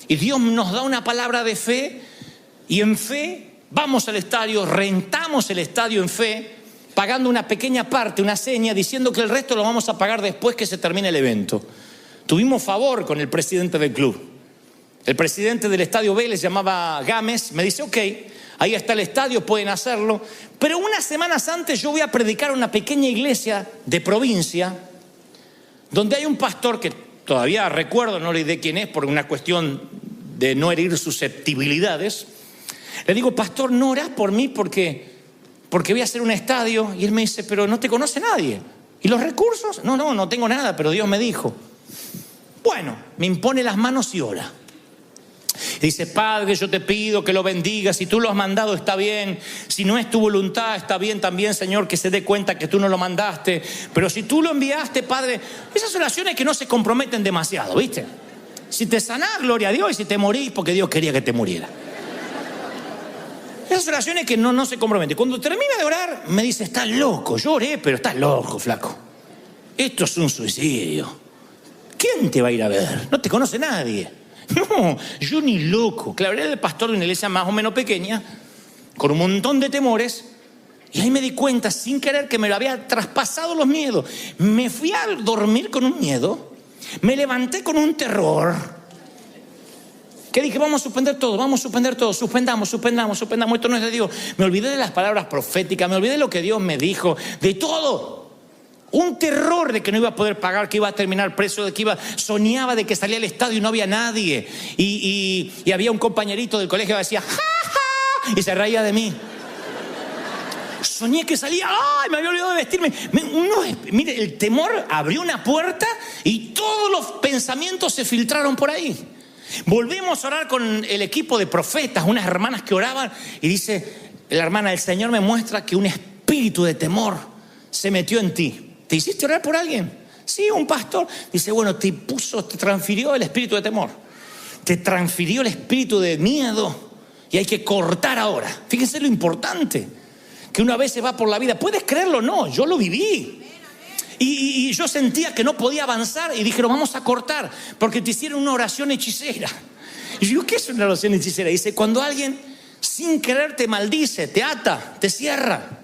Y Dios nos da una palabra de fe y en fe vamos al estadio, rentamos el estadio en fe, pagando una pequeña parte, una seña, diciendo que el resto lo vamos a pagar después que se termine el evento. Tuvimos favor con el presidente del club. El presidente del estadio Vélez, llamaba Gámez, me dice, ok, ahí está el estadio, pueden hacerlo. Pero unas semanas antes yo voy a predicar a una pequeña iglesia de provincia, donde hay un pastor que todavía recuerdo, no le diré quién es por una cuestión de no herir susceptibilidades. Le digo, pastor, ¿no orás por mí porque voy a hacer un estadio? Y él me dice, pero no te conoce nadie. ¿Y los recursos? No tengo nada, pero Dios me dijo. Bueno, me impone las manos y ora. Dice, Padre, yo te pido que lo bendigas. Si tú lo has mandado, está bien. Si no es tu voluntad, está bien también, Señor, que se dé cuenta que tú no lo mandaste. Pero si tú lo enviaste, Padre, esas oraciones que no se comprometen demasiado, ¿viste? Si te sanás, gloria a Dios. Y si te morís, porque Dios quería que te muriera. Esas oraciones que no se comprometen. Cuando termina de orar, me dice, estás loco. Yo oré, pero estás loco, flaco. Esto es un suicidio. ¿Quién te va a ir a ver? No te conoce nadie. No, yo ni loco. Claro, era el pastor de una iglesia más o menos pequeña, con un montón de temores. Y ahí me di cuenta, sin querer, que me lo había traspasado los miedos. Me fui a dormir con un miedo, me levanté con un terror, que dije, vamos a suspender todo, suspendamos, esto no es de Dios. Me olvidé de las palabras proféticas, me olvidé de lo que Dios me dijo, de todo. Un terror de que no iba a poder pagar, que iba a terminar preso, de que soñaba de que salía al estadio y no había nadie. Y había un compañerito del colegio que decía, ¡ja, ja! Y se reía de mí. Soñé que salía, ¡ay! Me había olvidado de vestirme. Mire, el temor abrió una puerta y todos los pensamientos se filtraron por ahí. Volvimos a orar con el equipo de profetas, unas hermanas que oraban, y dice la hermana, el Señor me muestra que un espíritu de temor se metió en ti. ¿Te hiciste orar por alguien? Sí, un pastor. Dice, bueno, te transfirió el espíritu de temor, te transfirió el espíritu de miedo, y hay que cortar ahora. Fíjense lo importante, que una vez se va por la vida. ¿Puedes creerlo o no? Yo lo viví. Y yo sentía que no podía avanzar y dije, lo vamos a cortar, porque te hicieron una oración hechicera. Y yo digo, ¿qué es una oración hechicera? Dice, cuando alguien sin querer te maldice, te ata, te cierra.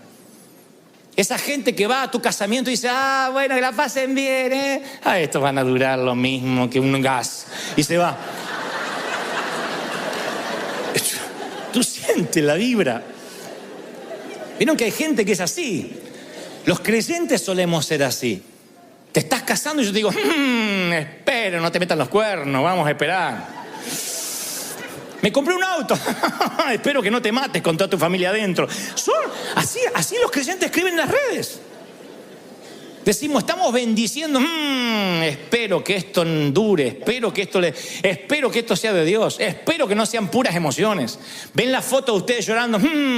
Esa gente que va a tu casamiento y dice, bueno, que la pasen bien, ¿eh? Estos van a durar lo mismo que un gas. Y se va. Tú sientes la vibra. Vieron que hay gente que es así. Los creyentes solemos ser así. Te estás casando y yo te digo, espera, no te metan los cuernos, vamos a esperar. Me compré un auto, espero que no te mates con toda tu familia adentro. Así los creyentes escriben en las redes. Decimos, estamos bendiciendo, espero que esto dure, espero que esto sea de Dios, espero que no sean puras emociones. Ven la foto de ustedes llorando,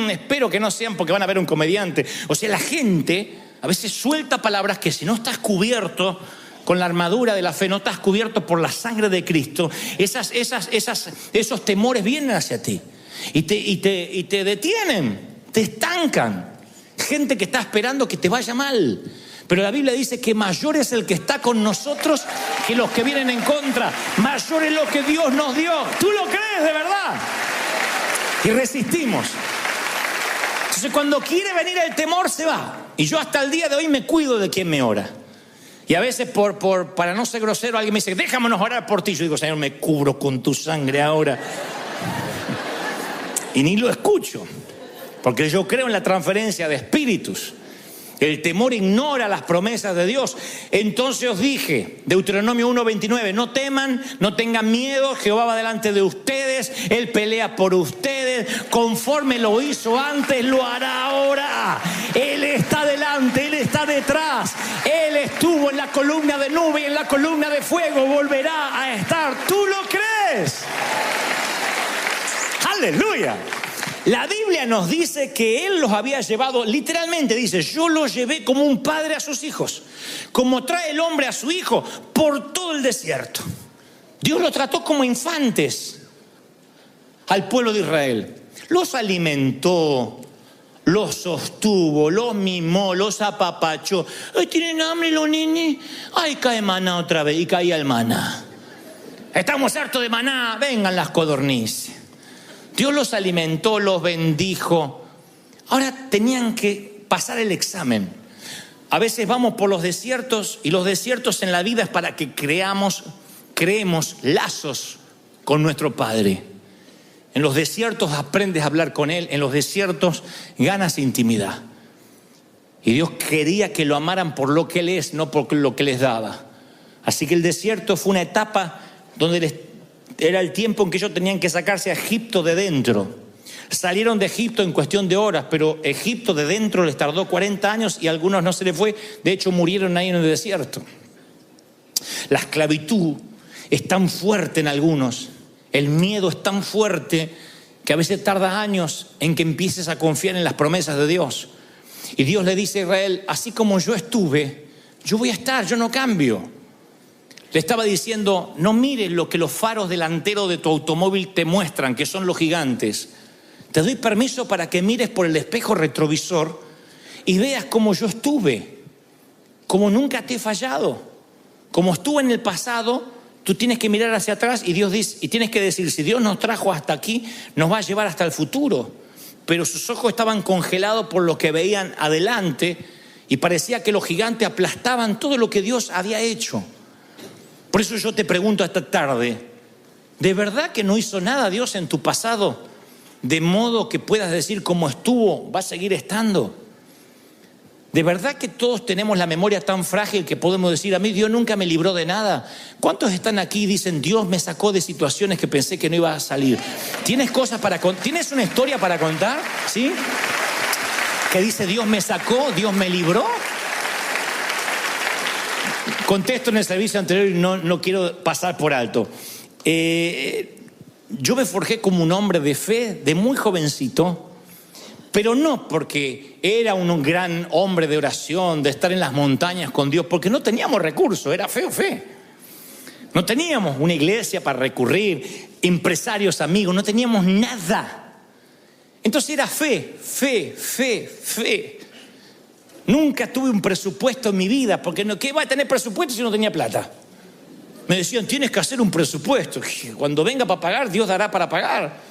espero que no sean porque van a ver un comediante. O sea, la gente a veces suelta palabras que si no estás cubierto con la armadura de la fe, no estás cubierto por la sangre de Cristo, esos temores vienen hacia ti y te detienen, te estancan. Gente que está esperando que te vaya mal. Pero la Biblia dice que mayor es el que está con nosotros que los que vienen en contra. Mayor es lo que Dios nos dio. ¿Tú lo crees de verdad? Y resistimos. Entonces cuando quiere venir el temor se va. Y yo hasta el día de hoy me cuido de quien me ora. Y a veces para no ser grosero alguien me dice, déjamonos orar por ti. Yo digo, Señor, me cubro con tu sangre ahora. Y ni lo escucho. Porque yo creo en la transferencia de espíritus. El temor ignora las promesas de Dios. Entonces os dije, Deuteronomio 1:29, no teman, no tengan miedo, Jehová va delante de ustedes, Él pelea por ustedes, conforme lo hizo antes, lo hará ahora. Él está delante, Él está detrás, Él estuvo en la columna de nube y en la columna de fuego, volverá a estar. ¿Tú lo crees? ¡Aleluya! La Biblia nos dice que Él los había llevado, literalmente dice, yo los llevé como un padre a sus hijos, como trae el hombre a su hijo por todo el desierto. Dios los trató como infantes al pueblo de Israel. Los alimentó, los sostuvo, los mimó, los apapachó. Ay, ¿tienen hambre los nenes? Ay, cae maná otra vez. Y caía el maná. Estamos hartos de maná, vengan las codornices. Dios los alimentó, los bendijo. Ahora tenían que pasar el examen. A veces vamos por los desiertos y los desiertos en la vida es para que creemos lazos con nuestro Padre. En los desiertos aprendes a hablar con Él, en los desiertos ganas intimidad. Y Dios quería que lo amaran por lo que Él es, no por lo que les daba. Así que el desierto fue una etapa donde era el tiempo en que ellos tenían que sacarse a Egipto de dentro. Salieron de Egipto en cuestión de horas, pero Egipto de dentro les tardó 40 años y a algunos no se les fue. De hecho, murieron ahí en el desierto. La esclavitud es tan fuerte en algunos, el miedo es tan fuerte que a veces tarda años en que empieces a confiar en las promesas de Dios. Y Dios le dice a Israel, así como yo estuve, yo voy a estar, yo no cambio. Le estaba diciendo, no mires lo que los faros delanteros de tu automóvil te muestran, que son los gigantes. Te doy permiso para que mires por el espejo retrovisor y veas cómo yo estuve, como nunca te he fallado, como estuve en el pasado, Tú tienes que mirar hacia atrás y Dios dice, y tienes que decir, si Dios nos trajo hasta aquí, nos va a llevar hasta el futuro. Pero sus ojos estaban congelados por lo que veían adelante y parecía que los gigantes aplastaban todo lo que Dios había hecho. Por eso yo te pregunto esta tarde, ¿de verdad que no hizo nada Dios en tu pasado? De modo que puedas decir cómo estuvo, va a seguir estando. ¿De verdad que todos tenemos la memoria tan frágil que podemos decir, a mí Dios nunca me libró de nada? ¿Cuántos están aquí y dicen, Dios me sacó de situaciones que pensé que no iba a salir? ¿Tienes ¿Tienes una historia para contar? ¿Sí? Que dice, Dios me sacó, Dios me libró. Contesto en el servicio anterior y no quiero pasar por alto. Yo me forjé como un hombre de fe de muy jovencito, pero no porque era un gran hombre de oración, de estar en las montañas con Dios, porque no teníamos recursos, era fe. No teníamos una iglesia para recurrir, empresarios, amigos, no teníamos nada. Entonces era fe. Nunca tuve un presupuesto en mi vida, porque ¿qué va a tener presupuesto si no tenía plata? Me decían, tienes que hacer un presupuesto. Cuando venga para pagar, Dios dará para pagar.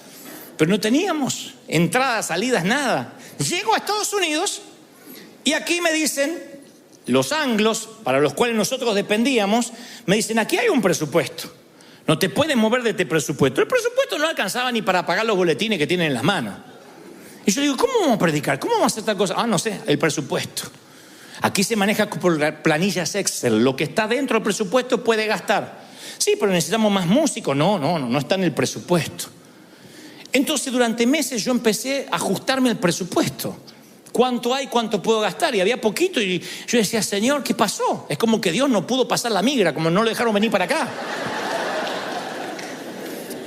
Pero no teníamos entradas, salidas, nada. Llego a Estados Unidos y aquí me dicen, los anglos, para los cuales nosotros dependíamos, me dicen, aquí hay un presupuesto. No te puedes mover de este presupuesto. El presupuesto no alcanzaba ni para pagar los boletines que tienen en las manos. Y yo digo, ¿cómo vamos a predicar? ¿Cómo vamos a hacer tal cosa? No sé, el presupuesto. Aquí se maneja por planillas Excel. Lo que está dentro del presupuesto puede gastar. Sí, pero necesitamos más músicos. No está en el presupuesto. Entonces durante meses yo empecé a ajustarme el presupuesto. ¿Cuánto hay? ¿Cuánto puedo gastar? Y había poquito y yo decía, Señor, ¿qué pasó? Es como que Dios no pudo pasar la migra, como no lo dejaron venir para acá.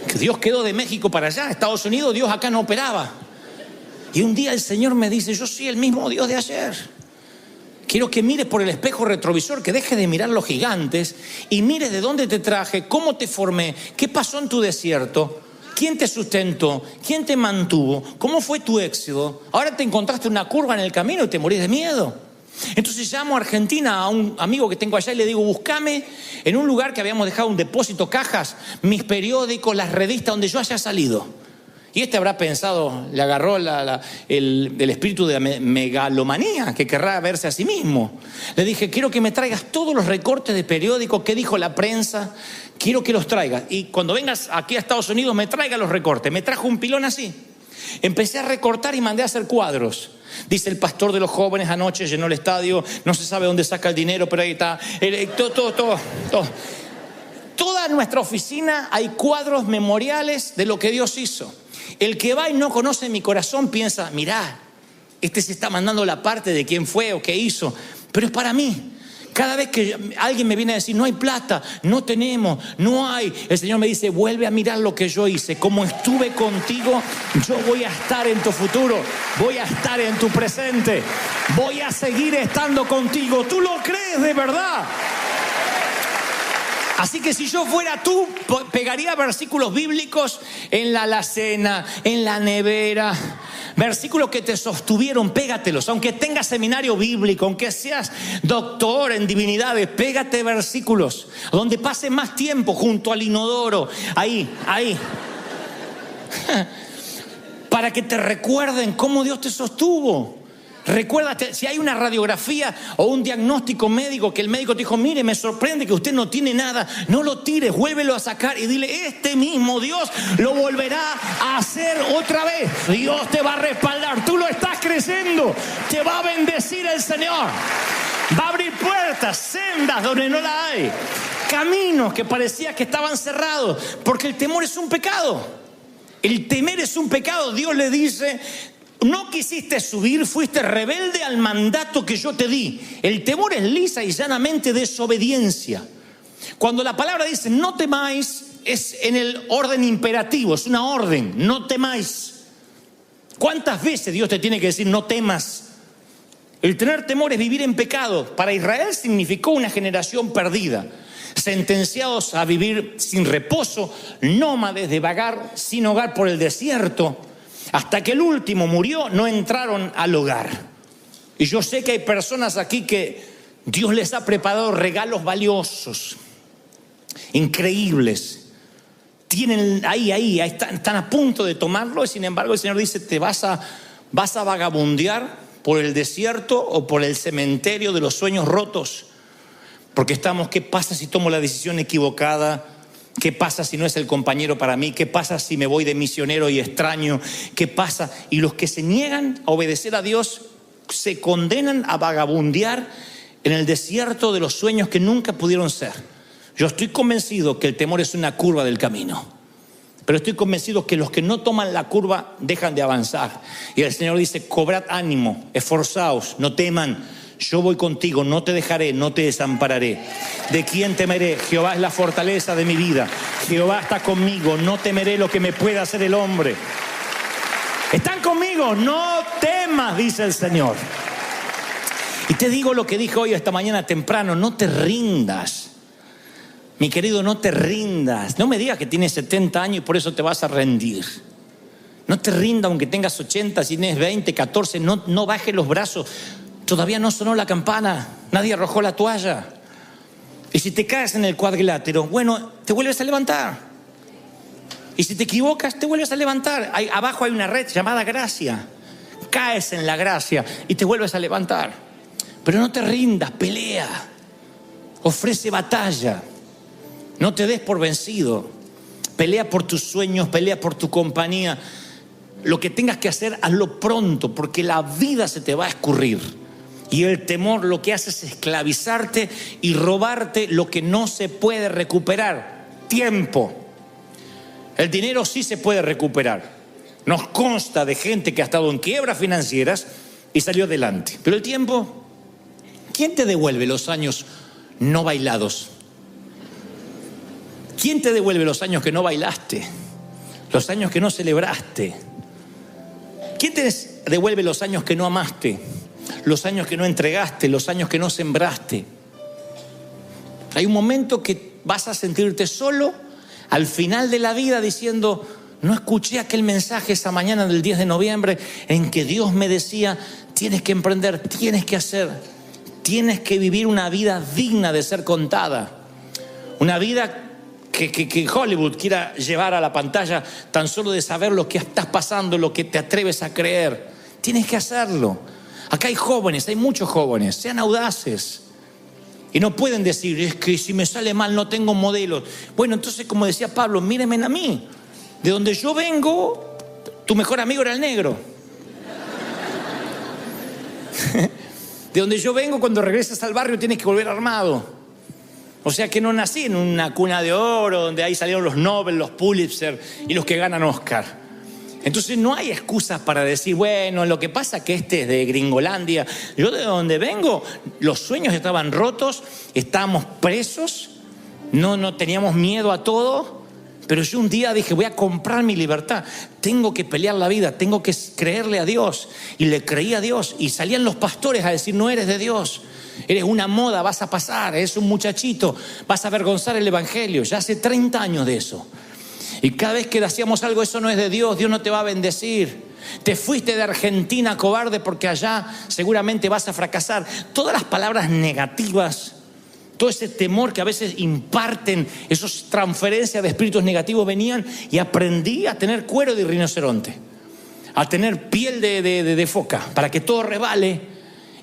Que Dios quedó de México para allá, Estados Unidos, Dios acá no operaba. Y un día el Señor me dice, yo soy el mismo Dios de ayer. Quiero que mires por el espejo retrovisor, que dejes de mirar los gigantes y mires de dónde te traje, cómo te formé, qué pasó en tu desierto. ¿Quién te sustentó? ¿Quién te mantuvo? ¿Cómo fue tu éxodo? Ahora te encontraste una curva en el camino y te morís de miedo. Entonces llamo a Argentina a un amigo que tengo allá y le digo, búscame en un lugar que habíamos dejado un depósito, cajas, mis periódicos, las revistas donde yo haya salido. Y habrá pensado, le agarró el espíritu de megalomanía, que querrá verse a sí mismo. Le dije, quiero que me traigas todos los recortes de periódicos, qué dijo la prensa, quiero que los traigas. Y cuando vengas aquí a Estados Unidos, me traiga los recortes. Me trajo un pilón así. Empecé a recortar y mandé a hacer cuadros. Dice el pastor de los jóvenes anoche, llenó el estadio, no se sabe dónde saca el dinero, pero ahí está. Todo. Toda nuestra oficina hay cuadros memoriales de lo que Dios hizo. El que va y no conoce mi corazón piensa, mirá, este se está mandando la parte de quién fue o qué hizo, pero es para mí. Cada vez que alguien me viene a decir, no hay plata, no tenemos, no hay, el Señor me dice, vuelve a mirar lo que yo hice. Como estuve contigo, yo voy a estar en tu futuro, voy a estar en tu presente, voy a seguir estando contigo. ¿Tú lo crees de verdad? Así que si yo fuera tú, pegaría versículos bíblicos en la alacena, en la nevera, versículos que te sostuvieron, pégatelos. Aunque tengas seminario bíblico, aunque seas doctor en divinidades, pégate versículos donde pase más tiempo junto al inodoro, ahí. Para que te recuerden cómo Dios te sostuvo. Recuérdate, si hay una radiografía o un diagnóstico médico que el médico te dijo, mire, me sorprende que usted no tiene nada, no lo tires, vuélvelo a sacar y dile, este mismo Dios lo volverá a hacer otra vez. Dios te va a respaldar, tú lo estás creciendo, te va a bendecir el Señor. Va a abrir puertas, sendas donde no la hay, caminos que parecía que estaban cerrados, porque el temor es un pecado. El temer es un pecado. Dios le dice, no quisiste subir, fuiste rebelde al mandato que yo te di. El temor es lisa y llanamente desobediencia. Cuando la palabra dice no temáis, es en el orden imperativo, es una orden, no temáis. ¿Cuántas veces Dios te tiene que decir no temas? El tener temor es vivir en pecado. Para Israel significó una generación perdida, sentenciados a vivir sin reposo, nómades de vagar sin hogar por el desierto. Hasta que el último murió, no entraron al hogar. Y yo sé que hay personas aquí que Dios les ha preparado regalos valiosos. increíbles. Tienen ahí están a punto de tomarlo, y sin embargo el Señor dice: te vas a vagabundear por el desierto o por el cementerio de los sueños rotos. Porque ¿qué pasa si tomo la decisión equivocada? ¿Qué pasa si no es el compañero para mí? ¿Qué pasa si me voy de misionero y extraño? ¿Qué pasa? Y los que se niegan a obedecer a Dios se condenan a vagabundear en el desierto de los sueños que nunca pudieron ser. Yo estoy convencido que el temor es una curva del camino, pero estoy convencido que los que no toman la curva dejan de avanzar. Y el Señor dice: cobrad ánimo, esforzaos, no teman. Yo voy contigo, no te dejaré, no te desampararé. ¿De quién temeré? Jehová es la fortaleza de mi vida. Jehová está conmigo, no temeré lo que me pueda hacer el hombre. ¿Están conmigo? No temas, dice el Señor. Y te digo lo que dije hoy esta mañana temprano: no te rindas. Mi querido, no te rindas. No me digas que tienes 70 años y por eso te vas a rendir. No te rindas aunque tengas 80, si tienes 20, 14, no bajes los brazos. Todavía no sonó la campana, nadie arrojó la toalla. Y si te caes en el cuadrilátero, bueno, te vuelves a levantar. Y si te equivocas, te vuelves a levantar. Abajo hay una red llamada gracia. Caes en la gracia y te vuelves a levantar. Pero no te rindas, pelea. Ofrece batalla. No te des por vencido. Pelea por tus sueños, pelea por tu compañía. Lo que tengas que hacer, hazlo pronto, porque la vida se te va a escurrir. Y el temor lo que hace es esclavizarte y robarte lo que no se puede recuperar: tiempo. El dinero sí se puede recuperar. Nos consta de gente que ha estado en quiebras financieras y salió adelante. Pero el tiempo, ¿quién te devuelve los años no bailados? ¿Quién te devuelve los años que no bailaste? Los años que no celebraste. ¿Quién te devuelve los años que no amaste? Los años que no entregaste, los años que no sembraste. Hay un momento que vas a sentirte solo al final de la vida diciendo: no escuché aquel mensaje esa mañana del 10 de noviembre en que Dios me decía: tienes que emprender, tienes que hacer, tienes que vivir una vida digna de ser contada. Una vida que Hollywood quiera llevar a la pantalla tan solo de saber lo que estás pasando, lo que te atreves a creer. Tienes que hacerlo. Acá hay jóvenes, hay muchos jóvenes, sean audaces. Y no pueden decir: es que si me sale mal no tengo modelos. Bueno, entonces, como decía Pablo, mírenme a mí. De donde yo vengo, tu mejor amigo era el negro. De donde yo vengo, cuando regresas al barrio tienes que volver armado. O sea que no nací en una cuna de oro donde ahí salieron los Nobel, los Pulitzer y los que ganan Oscar. Entonces no hay excusas para decir: bueno, lo que pasa es que este es de Gringolandia. Yo de donde vengo, los sueños estaban rotos, estábamos presos, no teníamos miedo a todo. Pero yo un día dije: voy a comprar mi libertad, tengo que pelear la vida, tengo que creerle a Dios. Y le creí a Dios, y salían los pastores a decir: no eres de Dios, eres una moda, vas a pasar, eres un muchachito, vas a avergonzar el evangelio. Ya hace 30 años de eso. Y cada vez que hacíamos algo: eso no es de Dios, Dios no te va a bendecir. Te fuiste de Argentina, cobarde, porque allá seguramente vas a fracasar. Todas las palabras negativas, todo ese temor que a veces imparten, esas transferencias de espíritus negativos venían, y aprendí a tener cuero de rinoceronte, a tener piel de foca, para que todo resbale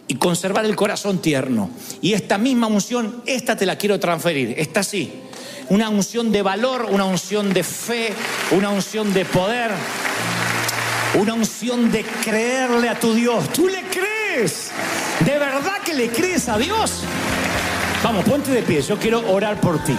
y conservar el corazón tierno. Y esta misma unción, esta te la quiero transferir, esta sí. Una unción de valor, una unción de fe, una unción de poder, una unción de creerle a tu Dios. ¿Tú le crees? ¿De verdad que le crees a Dios? Vamos, ponte de pie, yo quiero orar por ti.